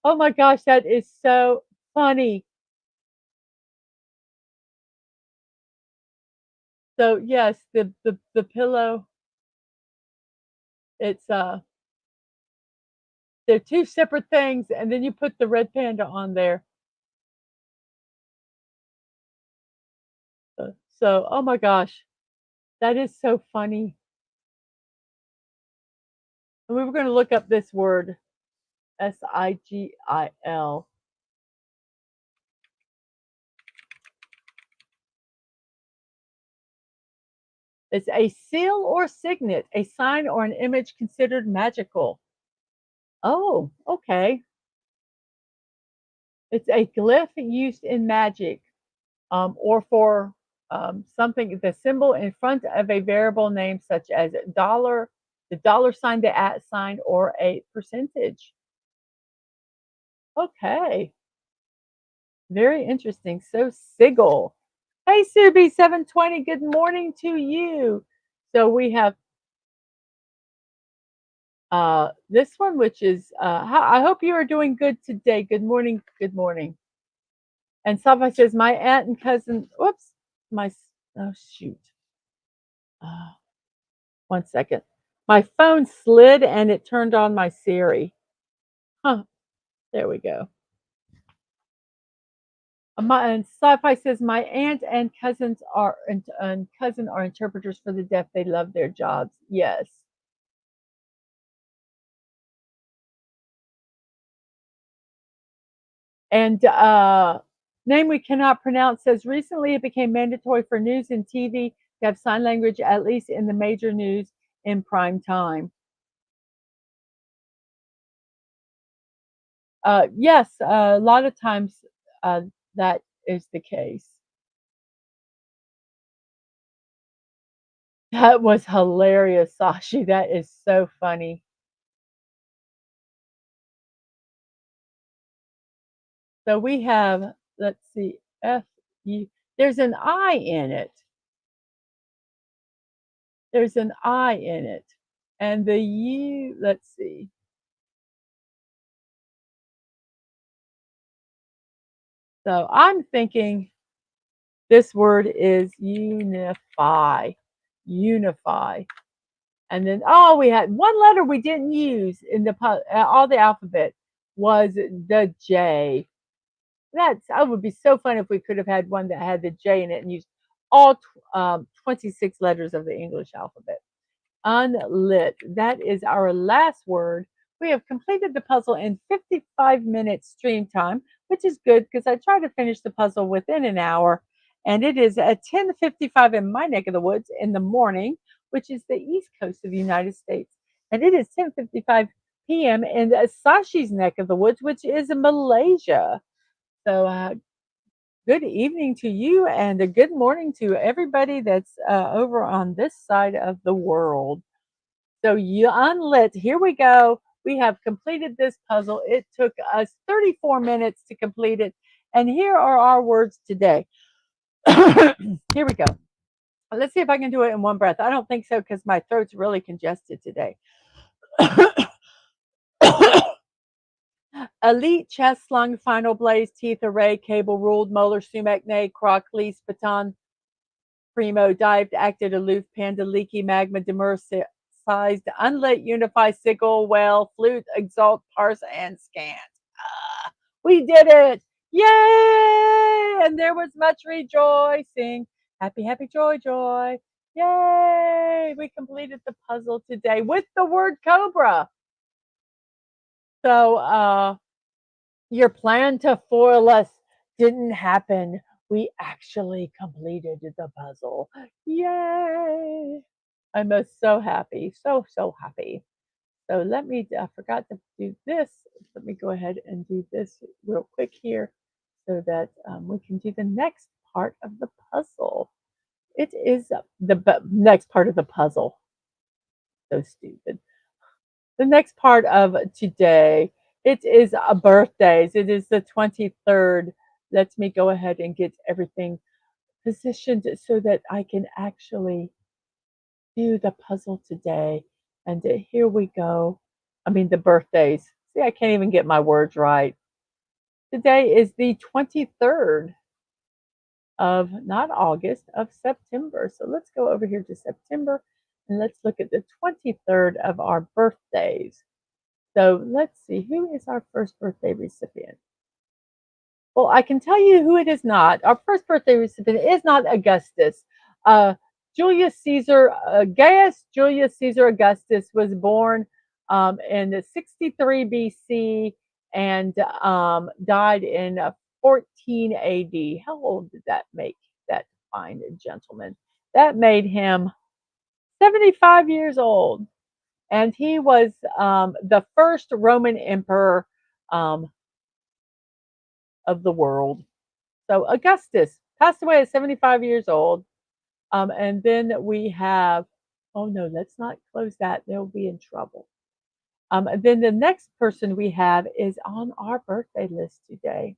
Oh my gosh, that is so funny. So yes, the pillow. It's they're two separate things, and then you put the red panda on there. So oh my gosh, that is so funny. And we were going to look up this word, SIGIL. It's a seal or signet, a sign or an image considered magical. Oh, okay. It's a glyph used in magic, or for something, the symbol in front of a variable name, such as dollar, the dollar sign, the at sign, or a percentage. Okay, very interesting. So, sigil. Hey, Subi 720, good morning to you. So, we have this one, which is I hope you are doing good today. Good morning. Good morning. And Safa says, my aunt and cousin, whoops, my, oh, shoot. Uh, one second. My phone slid and it turned on my Siri. Huh, there we go. And Sci-Fi says my aunt and cousin are interpreters for the deaf. They love their jobs. Yes. And name we cannot pronounce says recently it became mandatory for news and TV to have sign language, at least in the major news in prime time. Yes, a lot of times uh, that is the case. That was hilarious, Sashi. That is so funny. So we have, let's see, FU. There's an I in it. There's an I in it. And the U, let's see. So I'm thinking this word is unify. Unify. And then, oh, we had one letter we didn't use in all the alphabet was the J. That would be so fun if we could have had one that had the J in it and used all 26 letters of the English alphabet. Unlit. That is our last word. We have completed the puzzle in 55 minutes stream time, which is good because I try to finish the puzzle within an hour. And it is at 10:55 in my neck of the woods in the morning, which is the east coast of the United States. And it is 10:55 p.m. in Sashi's neck of the woods, which is in Malaysia. So good evening to you and a good morning to everybody that's over on this side of the world. So you unlit. Here we go. We have completed this puzzle. It took us 34 minutes to complete it. And here are our words today. Here we go. Let's see if I can do it in one breath. I don't think so because my throat's really congested today. Elite, chest slung, final blaze, teeth array, cable ruled, molar, sumac, nay, croc, lease, baton, primo, dived, acted, aloof, panda, leaky, magma, demur, sized, unlit, unify, sickle, well, flute, exalt, parse, and scant. We did it! Yay! And there was much rejoicing. Happy, happy, joy, joy. Yay! We completed the puzzle today with the word cobra. So, your plan to foil us didn't happen. We actually completed the puzzle. Yay! I'm so happy. So happy. So let me, I forgot to do this. Let me go ahead and do this real quick here so that we can do the next part of the puzzle. It is the next part of the puzzle. So stupid. The next part of today, it is a birthdays. It is the 23rd. Let me go ahead and get everything positioned so that I can actually do the puzzle today. And here we go. I mean, the birthdays. See, I can't even get my words right. Today is the 23rd of not August, of September. So let's go over here to September and let's look at the 23rd of our birthdays. So let's see, who is our first birthday recipient? Well, I can tell you who it is not. Our first birthday recipient is not Augustus. Uh, Julius Caesar, Gaius Julius Caesar Augustus was born in 63 BC and died in 14 AD. How old did that make that fine gentleman? That made him 75 years old. And he was the first Roman emperor um, of the world. So Augustus passed away at 75 years old. And then we have, oh no, let's not close that. They'll be in trouble. And then the next person we have is on our birthday list today.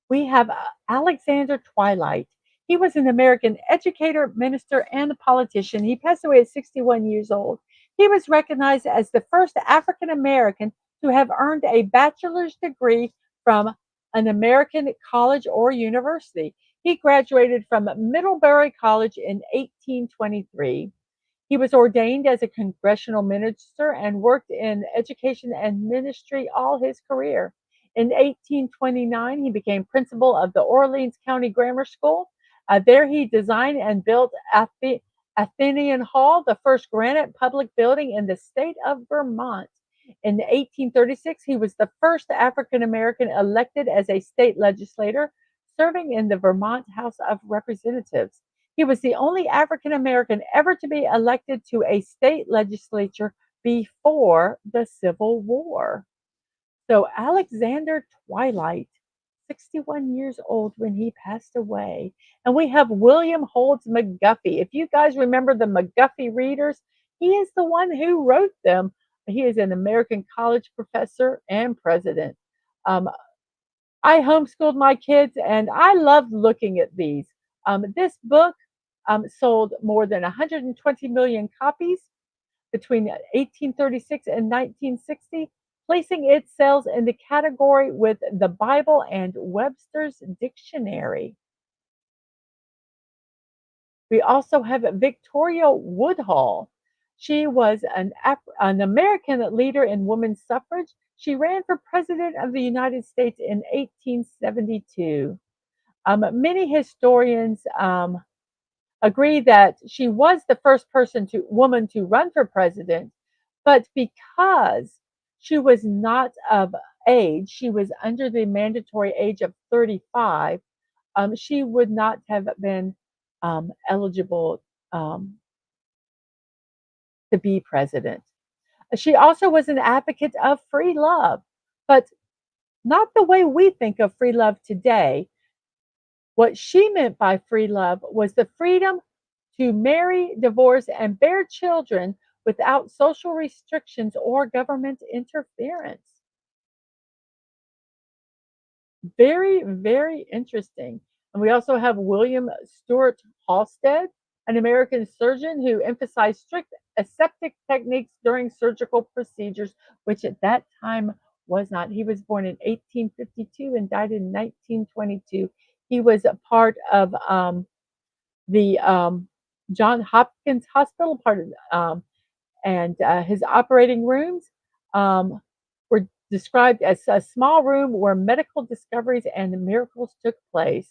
We have Alexander Twilight. He was an American educator, minister, and politician. He passed away at 61 years old. He was recognized as the first African American to have earned a bachelor's degree from an American college or university. He graduated from Middlebury College in 1823. He was ordained as a congressional minister and worked in education and ministry all his career. In 1829, he became principal of the Orleans County Grammar School. There he designed and built Athenaeum Hall, the first granite public building in the state of Vermont. In 1836, he was the first African American elected as a state legislator, serving in the Vermont House of Representatives. He was the only African American ever to be elected to a state legislature before the Civil War. So Alexander Twilight, 61 years old when he passed away. And we have William Holdes McGuffey. If you guys remember the McGuffey readers, he is the one who wrote them. He is an American college professor and president. Um, I homeschooled my kids and I loved looking at these. This book sold more than 120 million copies between 1836 and 1960, placing its sales in the category with the Bible and Webster's Dictionary. We also have Victoria Woodhull. She was an American leader in women's suffrage. She ran for president of the United States in 1872. Many historians agree that she was the first woman to run for president, but because she was not of age, she was under the mandatory age of 35. She would not have been eligible um, to be president. She also was an advocate of free love, but not the way we think of free love today. What she meant by free love was the freedom to marry, divorce, and bear children without social restrictions or government interference. Very, very interesting. And we also have William Stewart Halsted, an American surgeon who emphasized strict aseptic techniques during surgical procedures, which at that time was not. He was born in 1852 and died in 1922. He was a part of the John Hopkins Hospital, part of and his operating rooms um, were described as a small room where medical discoveries and miracles took place.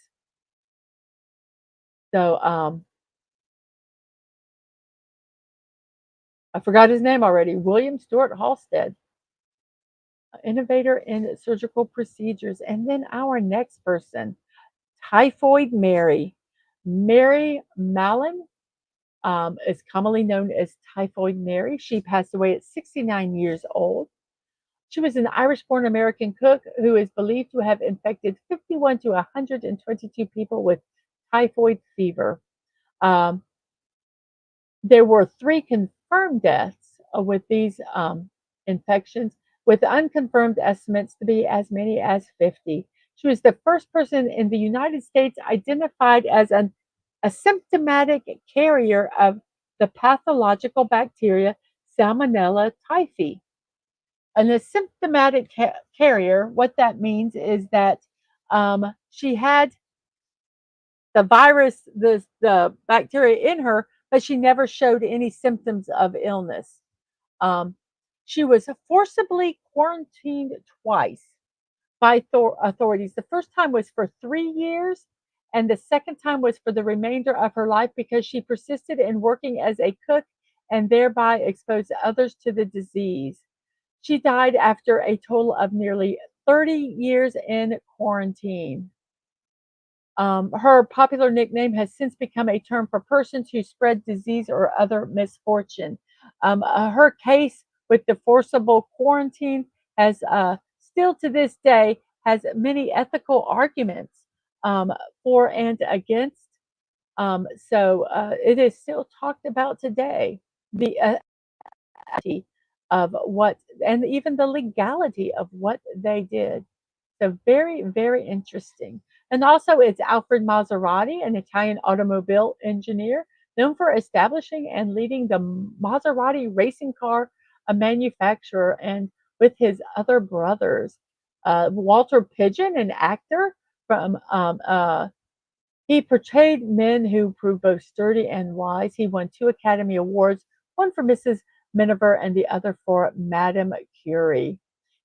So I forgot his name already. William Stewart Halsted, innovator in surgical procedures. And then our next person, Typhoid Mary. Mary Mallon is commonly known as Typhoid Mary. She passed away at 69 years old. She was an Irish born American cook who is believed to have infected 51 to 122 people with typhoid fever. Um, there were three confirmed deaths with these infections, with unconfirmed estimates to be as many as 50. She was the first person in the United States identified as an asymptomatic carrier of the pathological bacteria Salmonella typhi. An asymptomatic carrier, what that means is that she had the virus, the bacteria in her, but she never showed any symptoms of illness. Um, she was forcibly quarantined twice by authorities. The first time was for 3 years, and the second time was for the remainder of her life because she persisted in working as a cook and thereby exposed others to the disease. She died after a total of nearly 30 years in quarantine. Her popular nickname has since become a term for persons who spread disease or other misfortune. Her case with the forcible quarantine has still to this day has many ethical arguments for and against. So it is still talked about today. The of what, and even the legality of what they did. So very, very interesting. And also, it's Alfred Maserati, an Italian automobile engineer known for establishing and leading the Maserati racing car manufacturer, and with his other brothers. Walter Pigeon, an actor from he portrayed men who proved both sturdy and wise. He won 2 Academy Awards, one for Mrs. Miniver and the other for Madame Curie.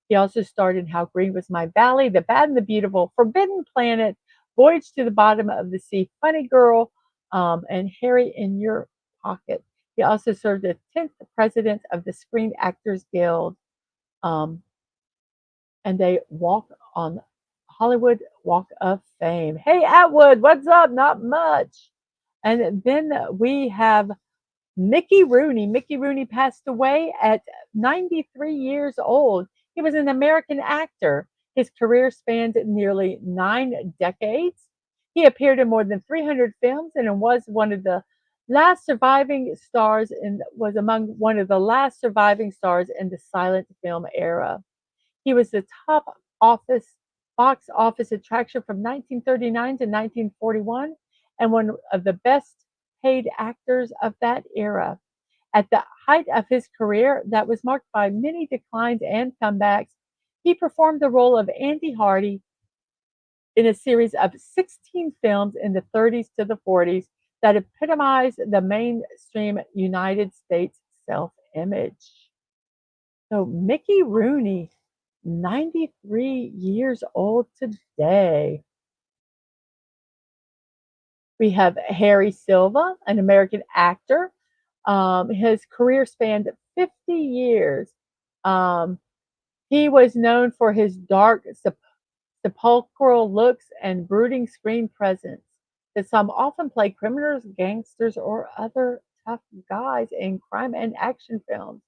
He also starred in How Green Was My Valley, The Bad and the Beautiful, Forbidden Planet, Voyage to the Bottom of the Sea, Funny Girl, and Harry in Your Pocket. He also served as 10th president of the Screen Actors Guild. Um, and they walk on Hollywood Walk of Fame. Hey, Atwood, what's up? Not much. And then we have Mickey Rooney. Mickey Rooney passed away at 93 years old. He was an American actor. His career spanned nearly 9 decades. He appeared in more than 300 films and was one of the last surviving stars and was among one of the last surviving stars in the silent film era. He was the top office box office attraction from 1939 to 1941 and one of the best paid actors of that era. At the height of his career, that was marked by many declines and comebacks, he performed the role of Andy Hardy in a series of 16 films in the 30s to the 40s that epitomized the mainstream United States self image. So, Mickey Rooney, 93 years old today. We have Harry Silva, an American actor. His career spanned 50 years. Um, he was known for his dark, sepulchral looks and brooding screen presence. That some often play criminals, gangsters, or other tough guys in crime and action films.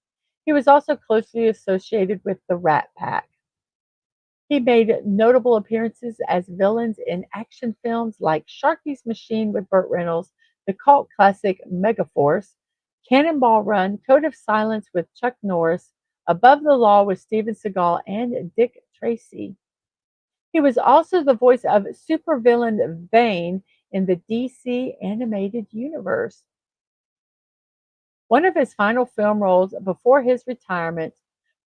He was also closely associated with the Rat Pack. He made notable appearances as villains in action films like Sharky's Machine with Burt Reynolds, the cult classic Megaforce, Cannonball Run, Code of Silence with Chuck Norris, Above the Law with Steven Seagal, and Dick Tracy. He was also the voice of supervillain Bane in the DC animated universe. One of his final film roles before his retirement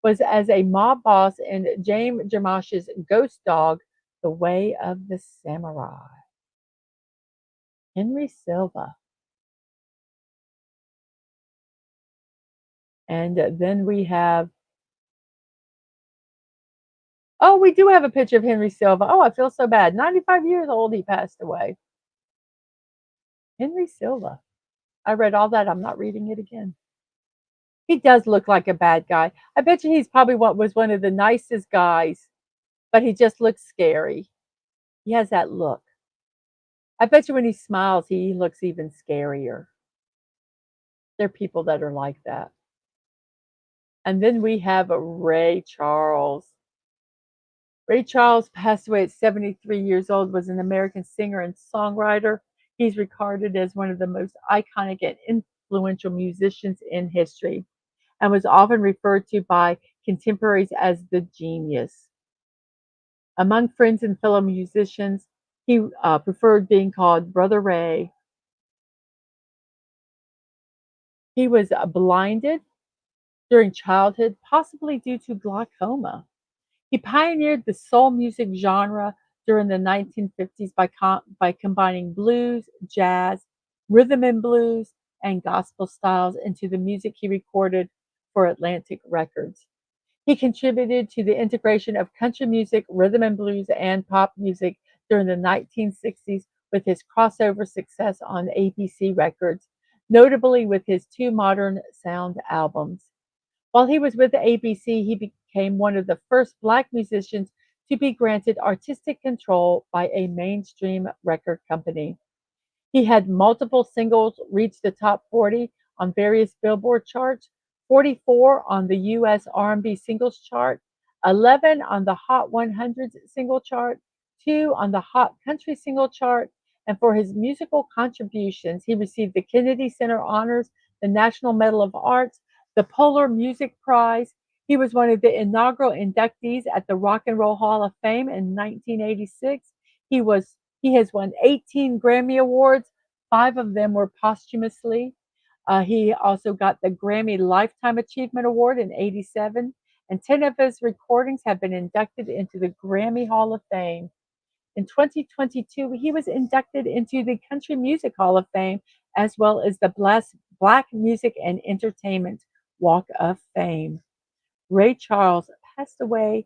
was as a mob boss in James Jarmusch's Ghost Dog, The Way of the Samurai. Henry Silva. And then we have, oh, we do have a picture of Henry Silva. Oh, I feel so bad. 95 years old, he passed away. Henry Silva. I read all that. I'm not reading it again. He does look like a bad guy. I bet you he's probably what was one of the nicest guys, but he just looks scary. He has that look. I bet you when he smiles, he looks even scarier. There are people that are like that. And then we have Ray Charles. Ray Charles passed away at 73 years old, was an American singer and songwriter. He's regarded as one of the most iconic and influential musicians in history and was often referred to by contemporaries as the genius. Among friends and fellow musicians, he preferred being called Brother Ray. He was blinded during childhood, possibly due to glaucoma. He pioneered the soul music genre during the 1950s by combining blues, jazz, rhythm and blues, and gospel styles into the music he recorded for Atlantic Records. He contributed to the integration of country music, rhythm and blues, and pop music during the 1960s with his crossover success on ABC Records, notably with his two Modern Sound albums. While he was with the ABC, he became one of the first Black musicians to be granted artistic control by a mainstream record company. He had multiple singles reach the top 40 on various Billboard charts, 44 on the US R&B singles chart, 11 on the Hot 100 single chart, 2 on the Hot Country single chart, and for his musical contributions, he received the Kennedy Center Honors, the National Medal of Arts, the Polar Music Prize. He was one of the inaugural inductees at the Rock and Roll Hall of Fame in 1986. He has won 18 Grammy Awards. 5 of them were posthumously. He also got the Grammy Lifetime Achievement Award in '87, and 10 of his recordings have been inducted into the Grammy Hall of Fame. In 2022, he was inducted into the Country Music Hall of Fame, as well as the Black Music and Entertainment Walk of Fame. Ray Charles passed away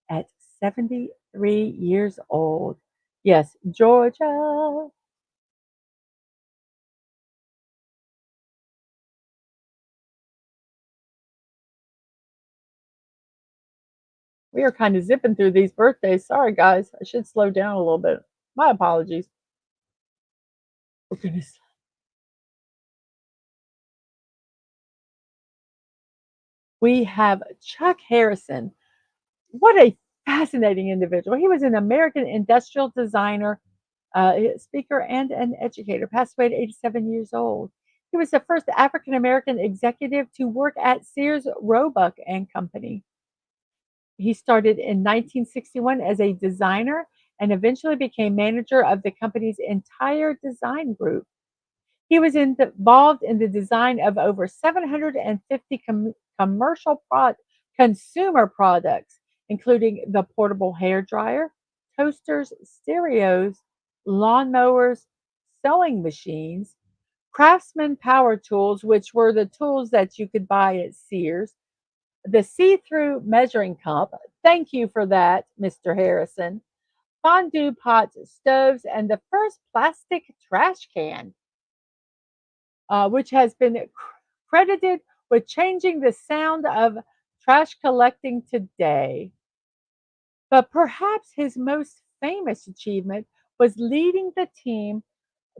at 73 years old. Yes, Georgia. We are kind of zipping through these birthdays. Sorry, guys. I should slow down a little bit. My apologies. For goodness. We have Chuck Harrison. What a fascinating individual. He was an American industrial designer, speaker, and an educator. Passed away at 87 years old. He was the first African American executive to work at Sears Roebuck and Company. He started in 1961 as a designer and eventually became manager of the company's entire design group. He was involved in the design of over 750 commercial consumer products, including the portable hair dryer, toasters, stereos, lawnmowers, sewing machines, Craftsman power tools, which were the tools that you could buy at Sears, the see through measuring cup. Thank you for that, Mr. Harrison. fondue pots, stoves, and the first plastic trash can, which has been credited with changing the sound of trash collecting today. But perhaps his most famous achievement was leading the team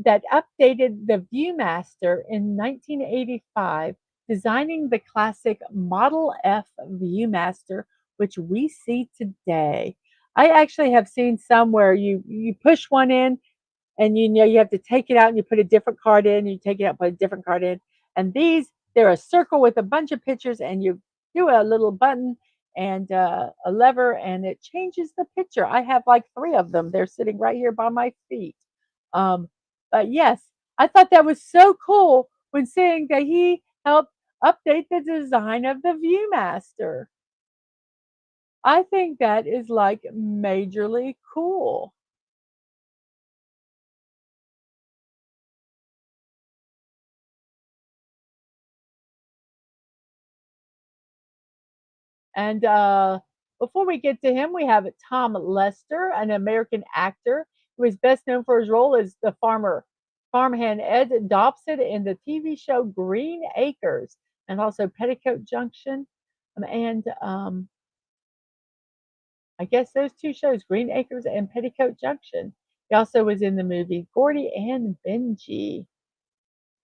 that updated the Viewmaster in 1985, designing the classic Model F Viewmaster, which we see today. I actually have seen some where you push one in and you know you have to take it out and you put a different card in, you take it out, put a different card in. And these, they're a circle with a bunch of pictures, and you do a little button and a lever, and it changes the picture. I have like three of them. They're sitting right here by my feet. Um, but yes, I thought that was so cool when seeing that he helped update the design of the Viewmaster. I think that is like majorly cool. And before we get to him, we have Tom Lester, an American actor who is best known for his role as the farmhand Ed Dobson in the TV show Green Acres and also Petticoat Junction. And I guess those two shows, Green Acres and Petticoat Junction. He also was in the movie Gordy and Benji.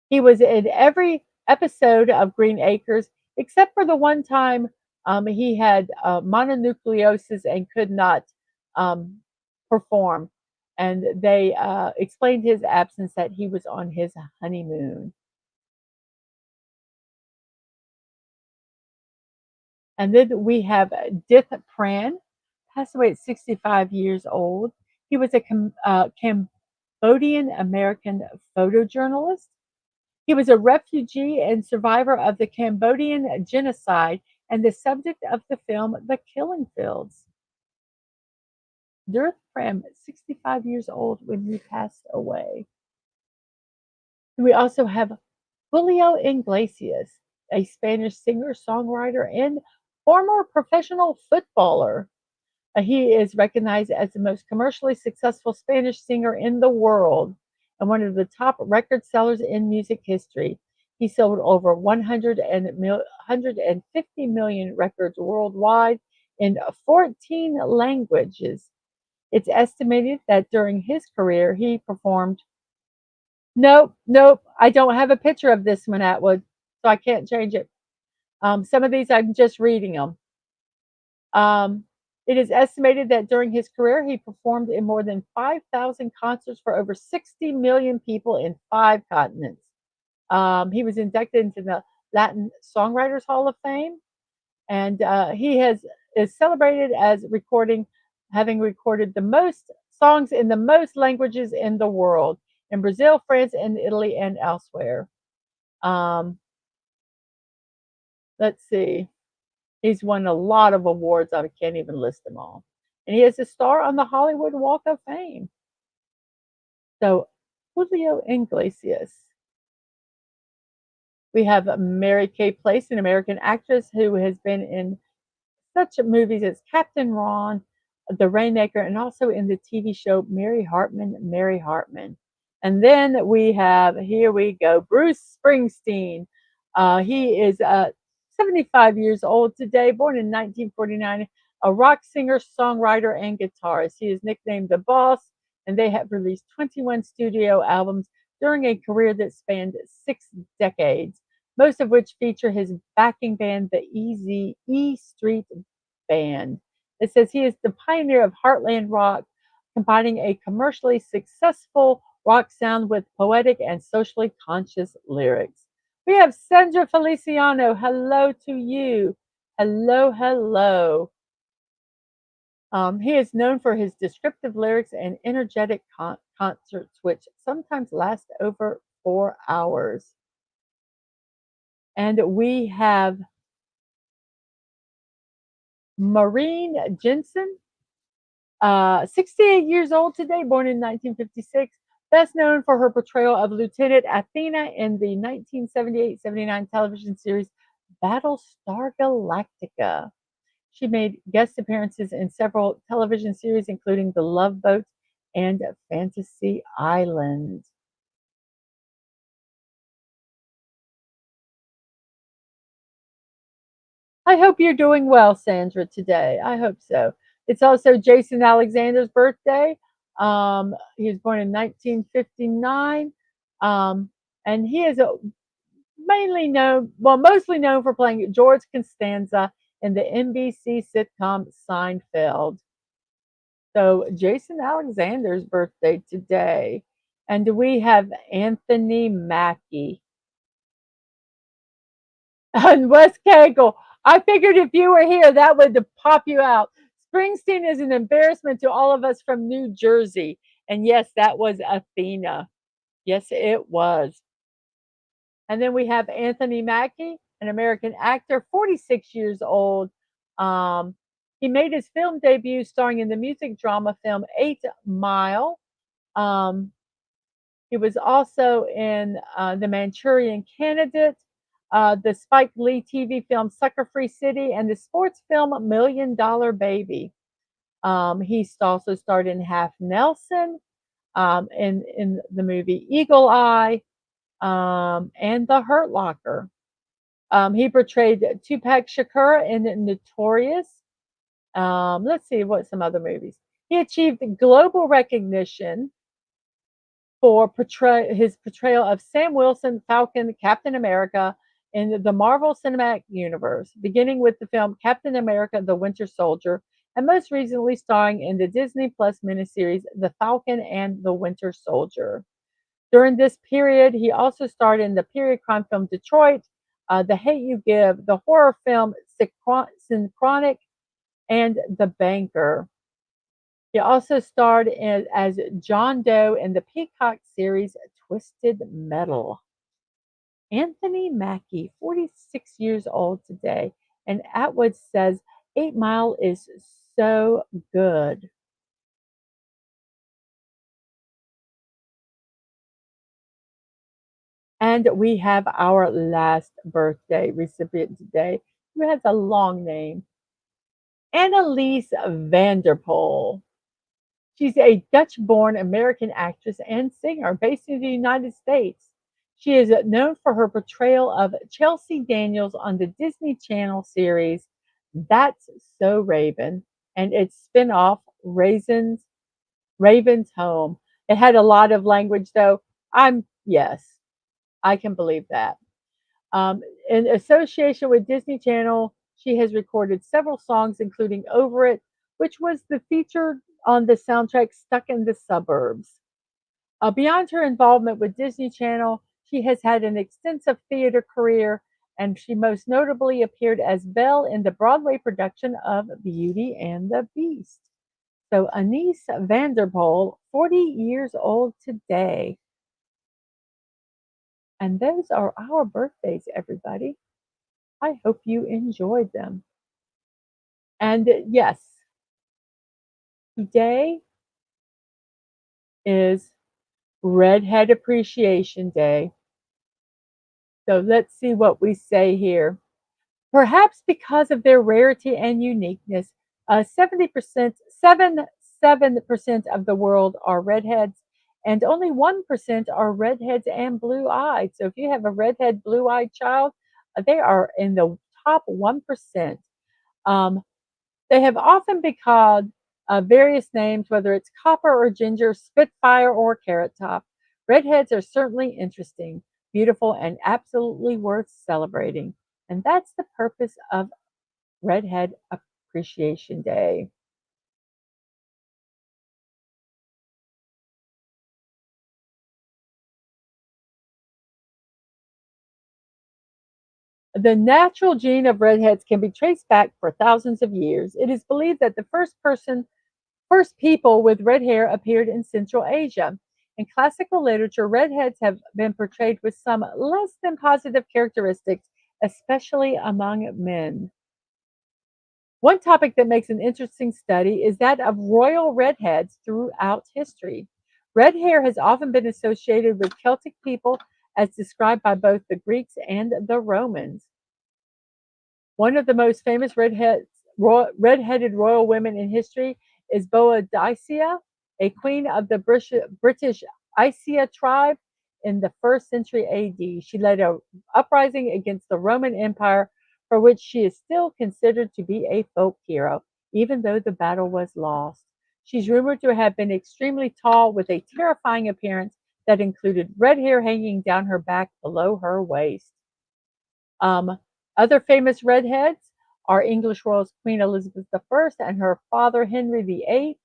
He was in every episode of Green Acres except for the one time he had mononucleosis and could not um, perform. And they explained his absence that he was on his honeymoon. And then we have Dith Pran, passed away at 65 years old. He was a Cambodian American photojournalist. He was a refugee and survivor of the Cambodian genocide and the subject of the film The Killing Fields. Dirk Pram, 65 years old when he passed away. We also have Julio Iglesias, a Spanish singer, songwriter, and former professional footballer. He is recognized as the most commercially successful Spanish singer in the world and one of the top record sellers in music history. He sold over 150 million records worldwide in 14 languages. It's estimated that during his career, he performed. Nope, nope, I don't have a picture of this one, Atwood, so I can't change it. Some of these I'm just reading them. Um, it is estimated that during his career, he performed in more than 5,000 concerts for over 60 million people in 5 continents. He was inducted into the Latin Songwriters Hall of Fame, and is celebrated as having recorded the most songs in the most languages in the world, in Brazil, France, and Italy, and elsewhere. Um, let's see. He's won a lot of awards. I can't even list them all. And he is a star on the Hollywood Walk of Fame. So, Julio Iglesias. We have Mary Kay Place, an American actress who has been in such movies as Captain Ron, The Rainmaker, and also in the TV show Mary Hartman, Mary Hartman. And then we have, here we go, Bruce Springsteen. He is 75 years old today, born in 1949, a rock singer, songwriter, and guitarist. He is nicknamed The Boss, and they have released 21 studio albums during a career that spanned 6 decades, most of which feature his backing band, the E Street Band. It says he is the pioneer of Heartland rock, combining a commercially successful rock sound with poetic and socially conscious lyrics. We have Sandra Feliciano. Hello to you. Hello, hello. He is known for his descriptive lyrics and energetic concerts, which sometimes last over 4 hours. And we have Maureen Jensen, 68 years old today, born in 1956, best known for her portrayal of Lieutenant Athena in the 1978-79 television series Battlestar Galactica. She made guest appearances in several television series, including The Love Boat and Fantasy Island. I hope you're doing well, Sandra, today. I hope so. It's also Jason Alexander's birthday. He was born in 1959. Um, and he is mostly known for playing George Costanza in the NBC sitcom Seinfeld. So Jason Alexander's birthday today. And we have Anthony Mackie and Wes Cagle. I figured if you were here, that would pop you out. Springsteen is an embarrassment to all of us from New Jersey. And yes, that was Athena. Yes, it was. And then we have Anthony Mackie, an American actor, 46 years old. Um, he made his film debut starring in the music drama film 8 Mile. Um, he was also in The Manchurian Candidate, the Spike Lee TV film Sucker Free City, and the sports film $1 Million Baby. He also starred in Half Nelson, in the movie Eagle Eye, and The Hurt Locker. He portrayed Tupac Shakur in Notorious. Let's see what some other movies. He achieved global recognition for his portrayal of Sam Wilson, Falcon, Captain America in the Marvel Cinematic Universe, beginning with the film Captain America: The Winter Soldier, and most recently starring in the Disney Plus miniseries The Falcon and the Winter Soldier. During this period, he also starred in the period crime film Detroit, The Hate U Give, the horror film Synchronic, and The Banker. He also starred as John Doe in the Peacock series Twisted Metal. Anthony Mackie, 46 years old today, and Atwood says 8 Mile is so good. And we have our last birthday recipient today, who has a long name, Anneliese Vanderpoel. She's a Dutch born American actress and singer based in the United States. She is known for her portrayal of Chelsea Daniels on the Disney Channel series That's So Raven and its spin off Raven's Home. It had a lot of language, though. Yes, I can believe that. Um, in association with Disney Channel, she has recorded several songs, including Over It, which was the feature on the soundtrack Stuck in the Suburbs. Beyond her involvement with Disney Channel, she has had an extensive theater career, and she most notably appeared as Belle in the Broadway production of Beauty and the Beast. So, Anise Vanderpoel, 40 years old today. And those are our birthdays, everybody. I hope you enjoyed them. And yes, today is Redhead Appreciation Day. So let's see what we say here. Perhaps because of their rarity and uniqueness, 70%, 7% of the world are redheads, and only 1% are redheads and blue eyed. So if you have a redhead, blue eyed child, they are in the top 1%. Um, They have often been called various names, whether it's copper or ginger, spitfire or carrot top. Redheads are certainly interesting, beautiful, and absolutely worth celebrating. And that's the purpose of Redhead Appreciation Day. The natural gene of redheads can be traced back for thousands of years. It is believed that the first people with red hair appeared in Central Asia. In classical literature, redheads have been portrayed with some less than positive characteristics, especially among men. One topic that makes an interesting study is that of royal redheads throughout history. Red hair has often been associated with Celtic people, as described by both the Greeks and the Romans. One of the most famous redheaded royal women in history is Boadicea, a queen of the British Icia tribe in the first century AD. She led an uprising against the Roman Empire, for which she is still considered to be a folk hero, even though the battle was lost. She's rumored to have been extremely tall with a terrifying appearance that included red hair hanging down her back below her waist. Um, Other famous redheads are English royals Queen Elizabeth I and her father Henry VIII,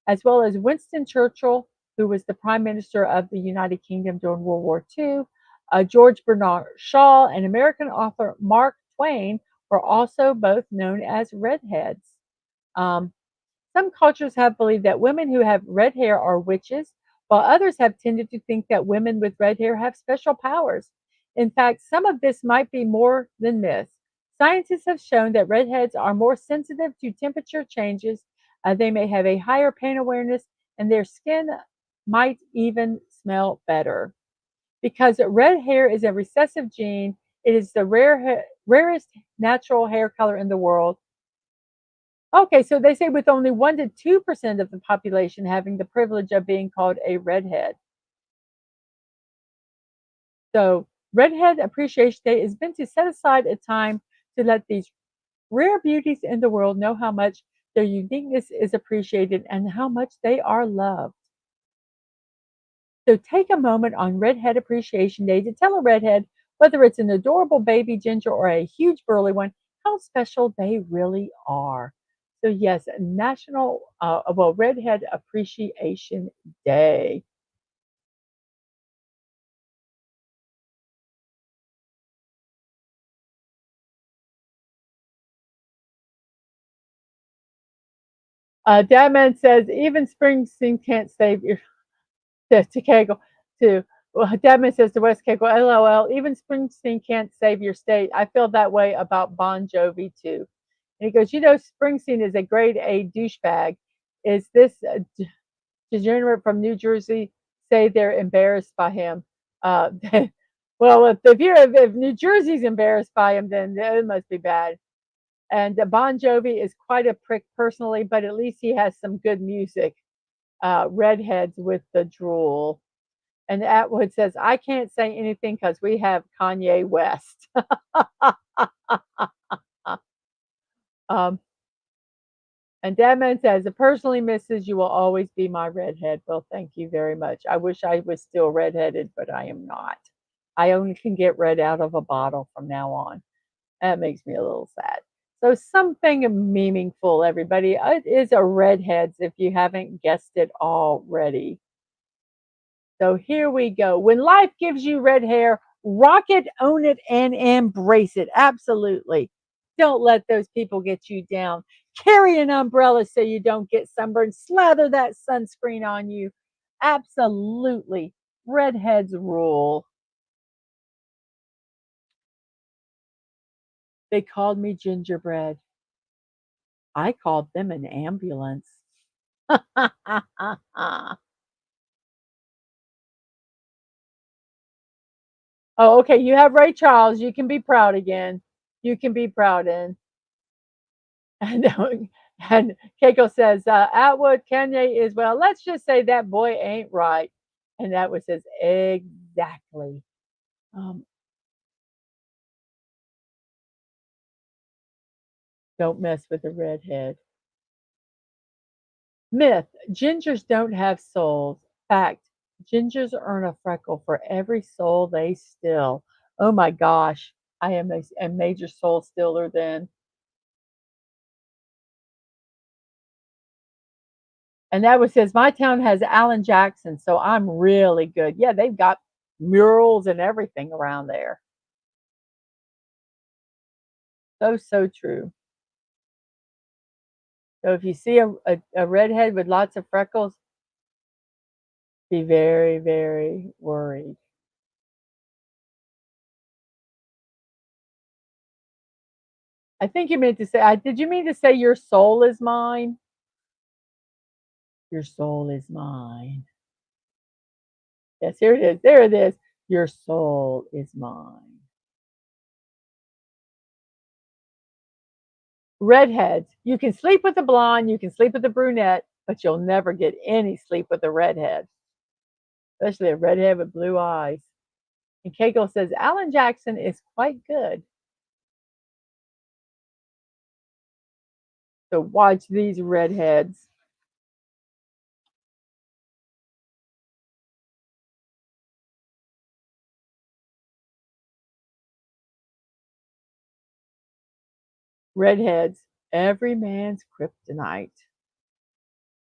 as well as Winston Churchill, who was the Prime Minister of the United Kingdom during World War II. George Bernard Shaw and American author Mark Twain were also both known as redheads. Um, some cultures have believed that women who have red hair are witches, while others have tended to think that women with red hair have special powers. In fact, some of this might be more than myth. Scientists have shown that redheads are more sensitive to temperature changes. They may have a higher pain awareness, and their skin might even smell better. Because red hair is a recessive gene, it is the rarest natural hair color in the world. Okay, so they say with only 1 to 2% of the population having the privilege of being called a redhead. So, Redhead Appreciation Day is meant to set aside a time to let these rare beauties in the world know how much their uniqueness is appreciated and how much they are loved. So, take a moment on Redhead Appreciation Day to tell a redhead, whether it's an adorable baby ginger or a huge burly one, how special they really are. So, yes, National, Redhead Appreciation Day. Dadman says, even Springsteen can't save your to Kegel. To Dadman says to West Kegel, LOL, even Springsteen can't save your state. I feel that way about Bon Jovi too. And he goes, Springsteen is a grade A douchebag. Is this degenerate from New Jersey say they're embarrassed by him? Uh, well, if New Jersey's embarrassed by him, then it must be bad. And Bon Jovi is quite a prick personally, but at least he has some good music. Redheads with the drool. And Atwood says, I can't say anything because we have Kanye West. um, and Dadman says, personally, Mrs. You will always be my redhead. Well, thank you very much. I wish I was still redheaded, but I am not. I only can get red out of a bottle from now on. That makes me a little sad. So something meaningful, everybody. It is a redheads if you haven't guessed it already. So here we go. When life gives you red hair, rock it, own it, and embrace it. Absolutely. Don't let those people get you down. Carry an umbrella so you don't get sunburned. Slather that sunscreen on you. Absolutely. Redheads rule. They called me gingerbread. I called them an ambulance. Oh, okay. You have Ray Charles. You can be proud again. You can be proud in. And, and Keiko says, Atwood Kanye is, well, let's just say that boy ain't right. And Atwood says, exactly. Um, don't mess with the redhead. Myth, gingers don't have souls. Fact, gingers earn a freckle for every soul they steal. Oh my gosh, I am a major soul stealer then. And that was says, my town has Alan Jackson, so I'm really good. Yeah, they've got murals and everything around there. So, so true. So if you see a redhead with lots of freckles, be very, very worried. I think you meant to say, did you mean to say your soul is mine? Your soul is mine. Yes, here it is. There it is. Your soul is mine. Redheads. You can sleep with a blonde, you can sleep with a brunette, but you'll never get any sleep with a redhead, especially a redhead with blue eyes. And Keiko says Alan Jackson is quite good. So watch these redheads. Redheads. Every man's kryptonite.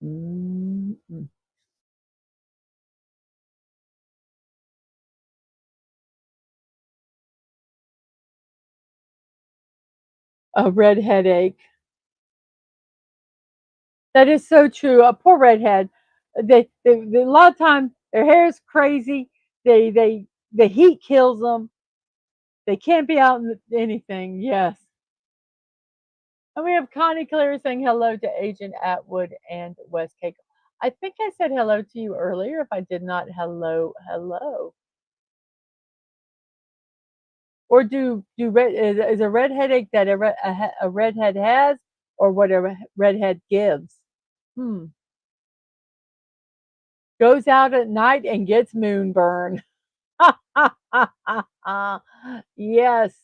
Mm-mm. A red headache. That is so true. A poor redhead. A lot of times their hair is crazy. The heat kills them. They can't be out in anything. Yes. And we have Connie Clear saying hello to Agent Atwood and West Cake. I think I said hello to you earlier. If I did not, hello, hello. Or do red is a red headache that a redhead has, or what a redhead gives? Hmm. Goes out at night and gets moonburn. Yes.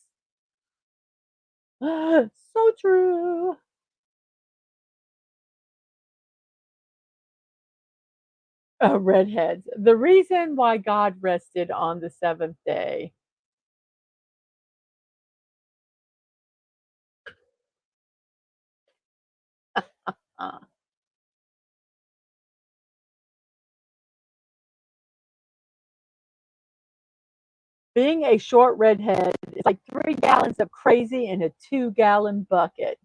So true. Redheads. The reason why God rested on the seventh day. Uh, Being a short redhead is like 3 gallons of crazy in a 2 gallon bucket.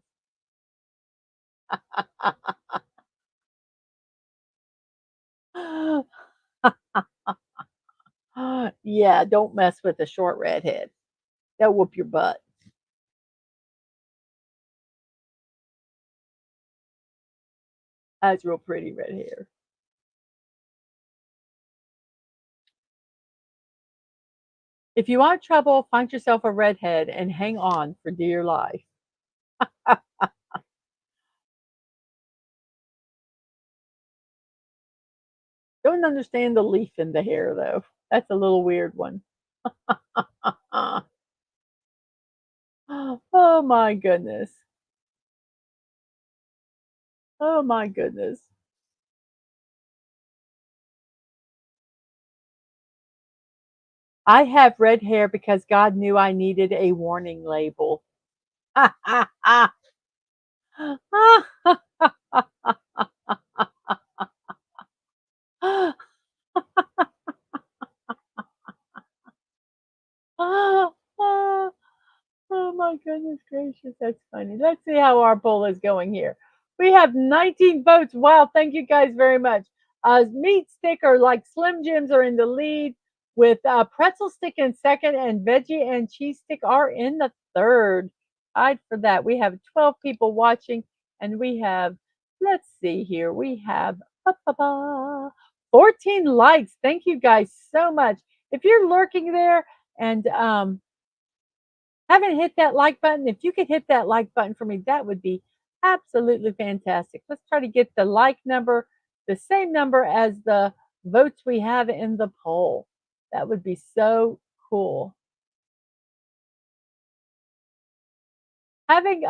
Yeah, don't mess with a short redhead. They'll whoop your butt. That's real pretty red hair. If you want trouble, find yourself a redhead and hang on for dear life. Don't understand the leaf in the hair though. That's a little weird one. Oh my goodness. Oh my goodness. I have red hair because God knew I needed a warning label. Oh my goodness gracious, that's funny. Let's see how our poll is going here. We have 19 votes. Wow, thank you guys very much. Meat stick or like Slim Jims are in the lead, with pretzel stick in second, and veggie and cheese stick are in the third. Tied for that. We have 12 people watching, and we have, let's see here, we have 14 likes. Thank you guys so much. If you're lurking there and haven't hit that like button, if you could hit that like button for me, that would be absolutely fantastic. Let's try to get the like number the same number as the votes we have in the poll. That would be so cool. Having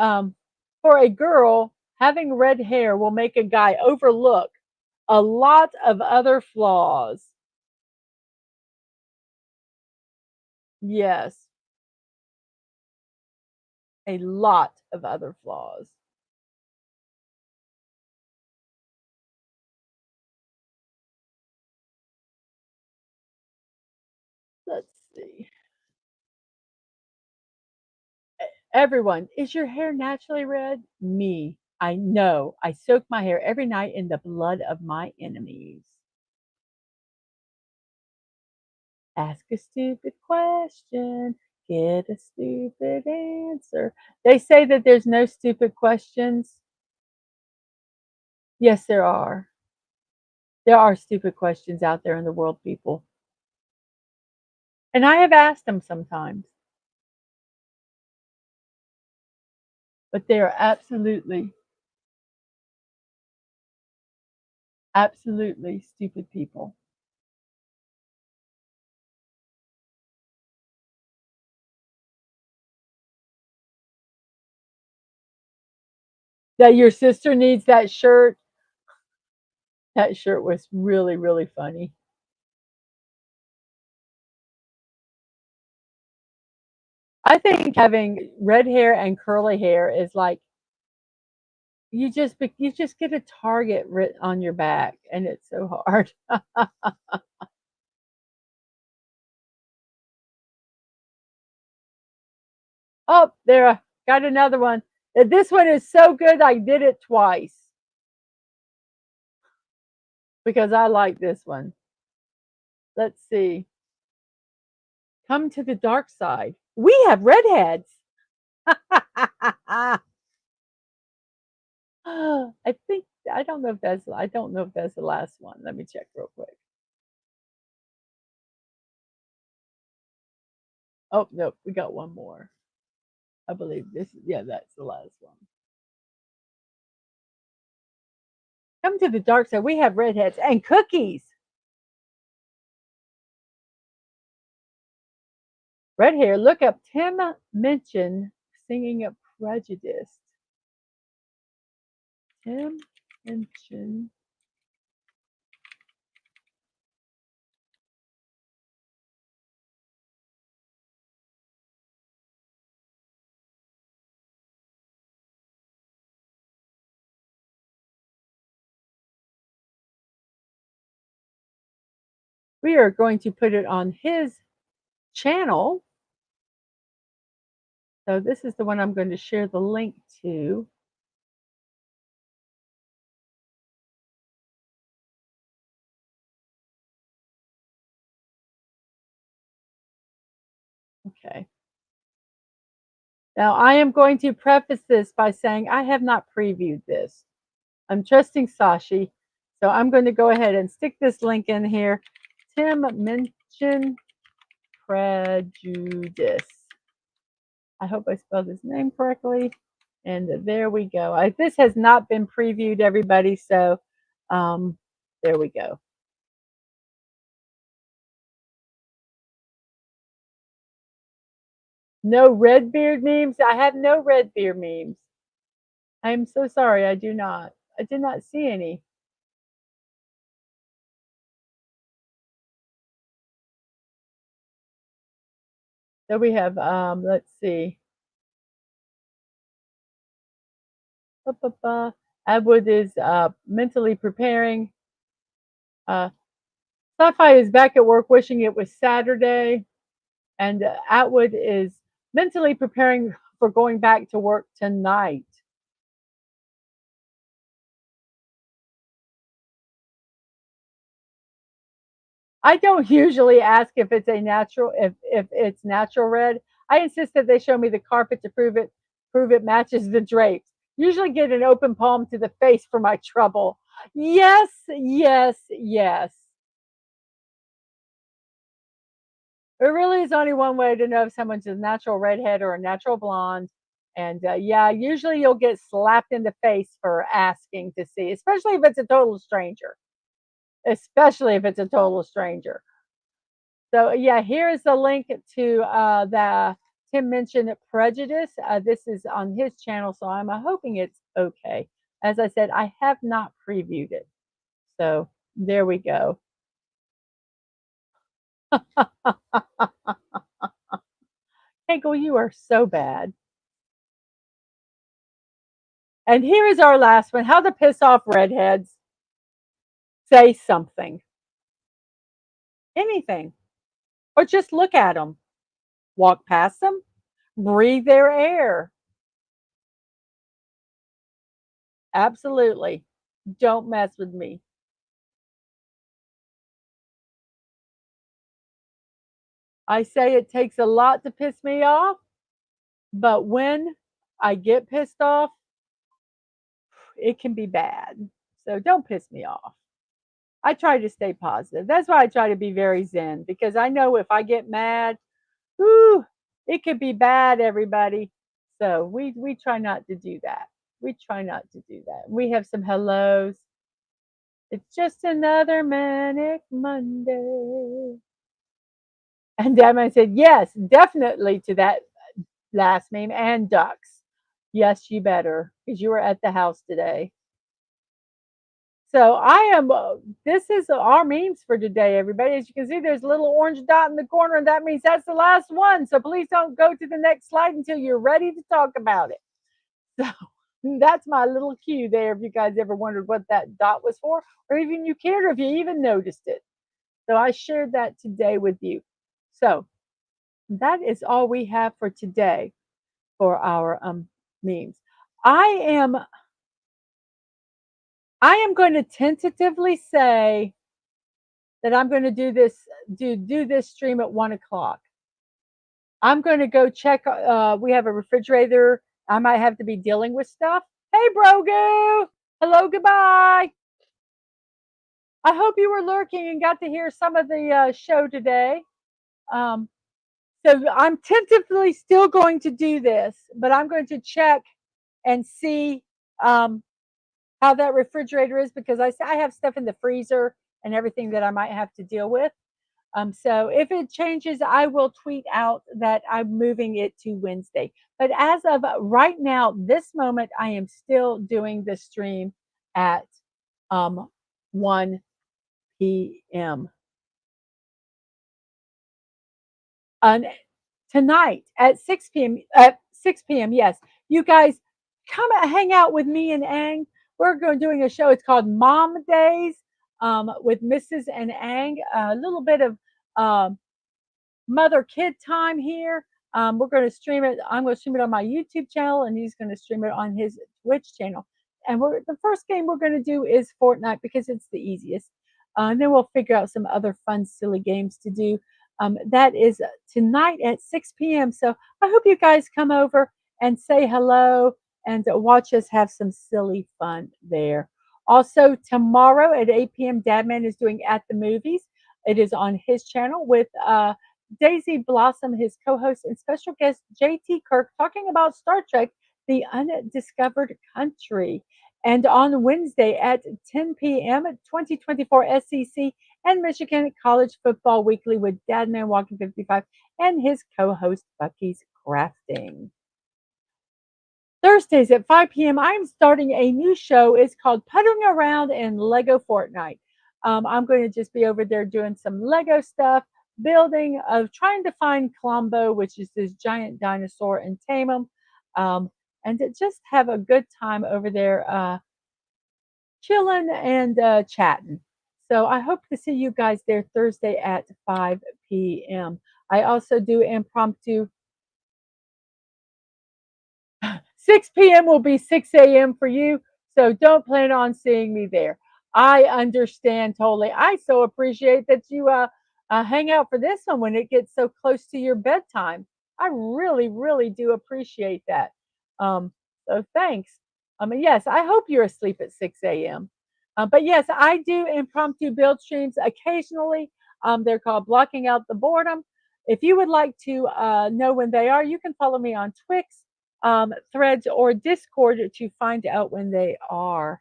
For a girl, having red hair will make a guy overlook a lot of other flaws. Yes, a lot of other flaws. Let's see. Everyone, is your hair naturally red? Me. I know. I soak my hair every night in the blood of my enemies. Ask a stupid question, get a stupid answer. They say that there's no stupid questions. Yes, there are. There are stupid questions out there in the world, people. And I have asked them sometimes. But they are absolutely, absolutely stupid people. That your sister needs that shirt. That shirt was really, really funny. I think having red hair and curly hair is like you just get a target writ on your back, and it's so hard. Oh, there, got another one. This one is so good. I did it twice because I like this one. Let's see. Come to the dark side. We have redheads. I think I don't know if that's the last one. Let me check real quick. Oh, no, we got one more. I believe this yeah, that's the last one. Come to the dark side. We have redheads and cookies. Red hair. Look up Tim Minchin singing a prejudice. Tim Minchin. We are going to put it on his channel. So this is the one I'm going to share the link to. Okay. Now I am going to preface this by saying I have not previewed this. I'm trusting Sashi. So I'm going to go ahead and stick this link in here. Tim Minchin Prejudice. I hope I spelled his name correctly. And there we go. This has not been previewed, everybody. So there we go. No red beard memes. I have no red beard memes. I am so sorry. I do not. I did not see any. So we have, let's see. Atwood is mentally preparing. Sci-Fi is back at work wishing it was Saturday. And Atwood is mentally preparing for going back to work tonight. I don't usually ask if it's a natural if it's natural red. I insist that they show me the carpet to prove it matches the drapes. Usually get an open palm to the face for my trouble. Yes, yes, yes. There really is only one way to know if someone's a natural redhead or a natural blonde. And yeah, usually you'll get slapped in the face for asking to see, especially if it's a total stranger. Especially if it's a total stranger. So yeah, here is the link to the Tim mentioned prejudice. This is on his channel, so I'm hoping it's okay. As I said, I have not previewed it, so there we go. Hinkle, you are so bad. And here is our last one: how to piss off redheads. Say something, anything, or just look at them, walk past them, breathe their air. Absolutely. Don't mess with me. I say it takes a lot to piss me off, but when I get pissed off, it can be bad. So don't piss me off. I try to stay positive. That's why I try to be very zen because I know if I get mad, whew, it could be bad, everybody. So we try not to do that. We try not to do that. We have some hellos. It's just another manic Monday. And Dadman said, yes, definitely to that last meme and ducks. Yes, you better, because you were at the house today. So I am. This is our memes for today, everybody. As you can see, there's a little orange dot in the corner, and that means that's the last one. So please don't go to the next slide until you're ready to talk about it. So that's my little cue there. If you guys ever wondered what that dot was for, or even you cared, or if you even noticed it. So I shared that today with you. So that is all we have for today for our memes. I am I am going to tentatively say that I'm going to do this stream at 1 o'clock. I'm going to go check. We have a refrigerator. I might have to be dealing with stuff. Hey, Brogu. Hello, goodbye. I hope you were lurking and got to hear some of the show today. Um, so I'm tentatively still going to do this, but I'm going to check and see how that refrigerator is, because I have stuff in the freezer and everything that I might have to deal with. So if it changes, I will tweet out that I'm moving it to Wednesday. But as of right now, this moment, I am still doing the stream at 1 p.m. And tonight at 6 p.m. At 6 p.m. Yes, you guys come and hang out with me and Ang. We're going doing a show. It's called Mom Days with Mrs. and Ang. A little bit of mother kid time here. We're going to stream it. I'm going to stream it on my YouTube channel, and he's going to stream it on his Twitch channel. And the first game we're going to do is Fortnite, because it's the easiest. And then we'll figure out some other fun, silly games to do. That is tonight at 6 p.m. So I hope you guys come over and say hello and watch us have some silly fun there. Also, tomorrow at 8 p.m., Dadman is doing At the Movies. It is on his channel with Daisy Blossom, his co host, and special guest JT Kirk, talking about Star Trek The Undiscovered Country. And on Wednesday at 10 p.m., 2024 SEC and Michigan College Football Weekly with DadmanWalking55 and his co host, Bucky's Crafting. Thursdays at 5 p.m., I'm starting a new show. It's called Puttering Around in Lego Fortnite. I'm going to just be over there doing some Lego stuff, building, trying to find Columbo, which is this giant dinosaur, and tame him, and to just have a good time over there, chilling and chatting. So I hope to see you guys there Thursday at 5 p.m. I also do impromptu. 6 p.m. will be 6 a.m. for you, so don't plan on seeing me there. I understand totally. I so appreciate that you hang out for this one when it gets so close to your bedtime. I really, really do appreciate that. So thanks. Yes, I hope you're asleep at 6 a.m. But yes, I do impromptu build streams occasionally. They're called Blocking Out the Boredom. If you would like to know when they are, you can follow me on Twix, Threads, or Discord to find out when they are.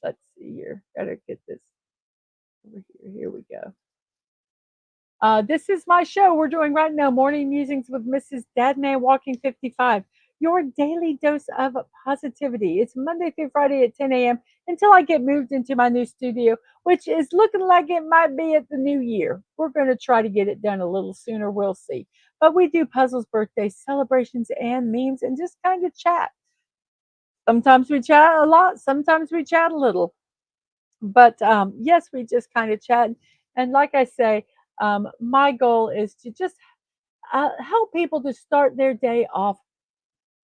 Let's see here. Gotta get this over here. Here we go. This is my show we're doing right now, Morning Musings with Mrs.DadmanWalking55, your daily dose of positivity. It's Monday through Friday at 10 a.m. until I get moved into my new studio, which is looking like it might be at the new year. We're going to try to get it done a little sooner. We'll see. But we do puzzles, birthdays, celebrations, and memes, and just kind of chat. Sometimes we chat a lot, sometimes we chat a little. But yes, we just kind of chat. And like I say, my goal is to just help people to start their day off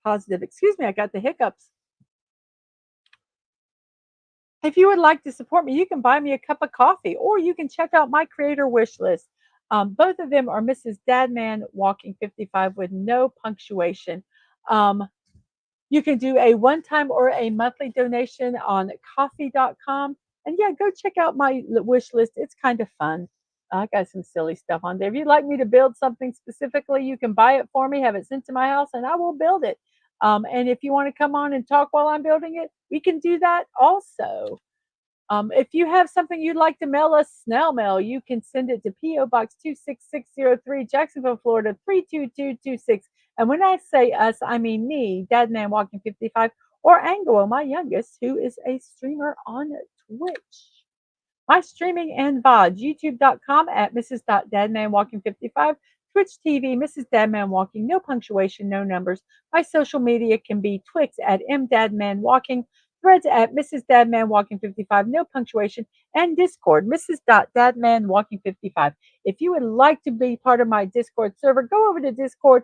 positive. Excuse me, I got the hiccups. If you would like to support me, you can buy me a cup of coffee, or you can check out my creator wish list. Both of them are Mrs. Dadman Walking 55 with no punctuation. You can do a one-time or a monthly donation on coffee.com. And yeah, go check out my wish list. It's kind of fun. I got some silly stuff on there. If you'd like me to build something specifically, you can buy it for me, have it sent to my house, and I will build it. And if you want to come on and talk while I'm building it, we can do that also. If you have something you'd like to mail us snail mail, you can send it to P.O. Box 26603, Jacksonville, Florida 32226. And when I say us, I mean me, DadmanWalking55, or Ango, my youngest, who is a streamer on Twitch. My streaming and VODs, youtube.com at Mrs.DadmanWalking55, Twitch TV, Mrs. Dadman Walking, no punctuation, no numbers. My social media can be Twix at MDadmanWalking, Threads at Mrs. DadmanWalking55, no punctuation, and Discord, Mrs.DadmanWalking55. If you would like to be part of my Discord server, go over to Discord,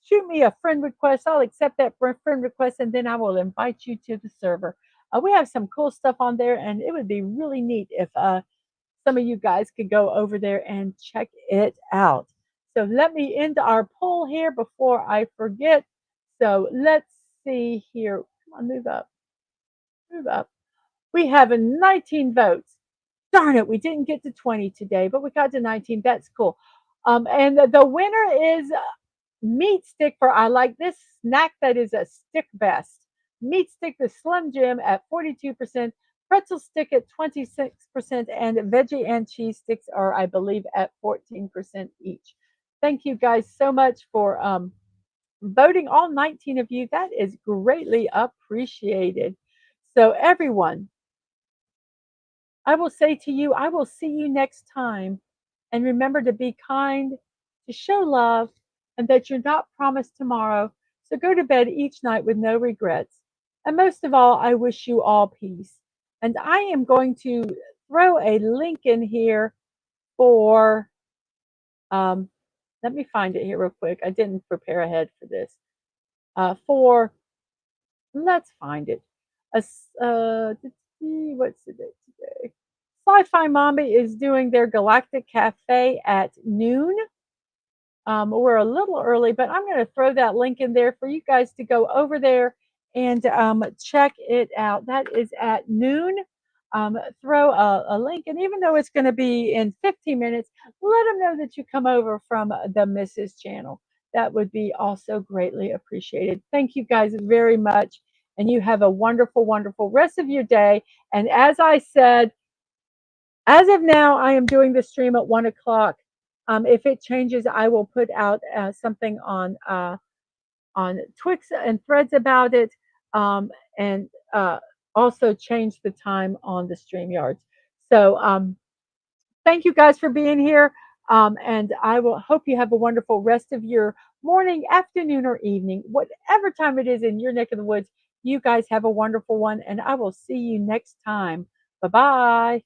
shoot me a friend request. I'll accept that friend request, and then I will invite you to the server. We have some cool stuff on there, and it would be really neat if some of you guys could go over there and check it out. So let me end our poll here before I forget. So let's see here. Come on, move up, move up. We have 19 votes. Darn it, we didn't get to 20 today, but we got to 19. That's cool. And the winner is Meat Stick for I like this snack that is a stick best. Meat Stick the Slim Jim at 42%, Pretzel Stick at 26%, and veggie and cheese sticks are, I believe, at 14% each. Thank you guys so much for voting, all 19 of you. That is greatly appreciated. So, everyone, I will say to you, I will see you next time. And remember to be kind, to show love, and that you're not promised tomorrow. So go to bed each night with no regrets. And most of all, I wish you all peace. And I am going to throw a link in here for, um, let me find it here real quick. I didn't prepare ahead for this. For, let's find it. What's the date today? Sci-Fi Mommy is doing their Galactic Cafe at noon. We're a little early, but I'm going to throw that link in there for you guys to go over there and check it out. That is at noon. Throw a link, and even though it's going to be in 15 minutes, let them know that you come over from the Mrs. channel. That would be also greatly appreciated. Thank you guys very much, and you have a wonderful, wonderful rest of your day. And as I said, as of now, I am doing the stream at 1 o'clock. If it changes, I will put out something on Twix and Threads about it, and also change the time on the StreamYards. So thank you guys for being here, and I will hope you have a wonderful rest of your morning, afternoon, or evening, whatever time it is in your neck of the woods. You guys have a wonderful one, and I will see you next time. Bye bye.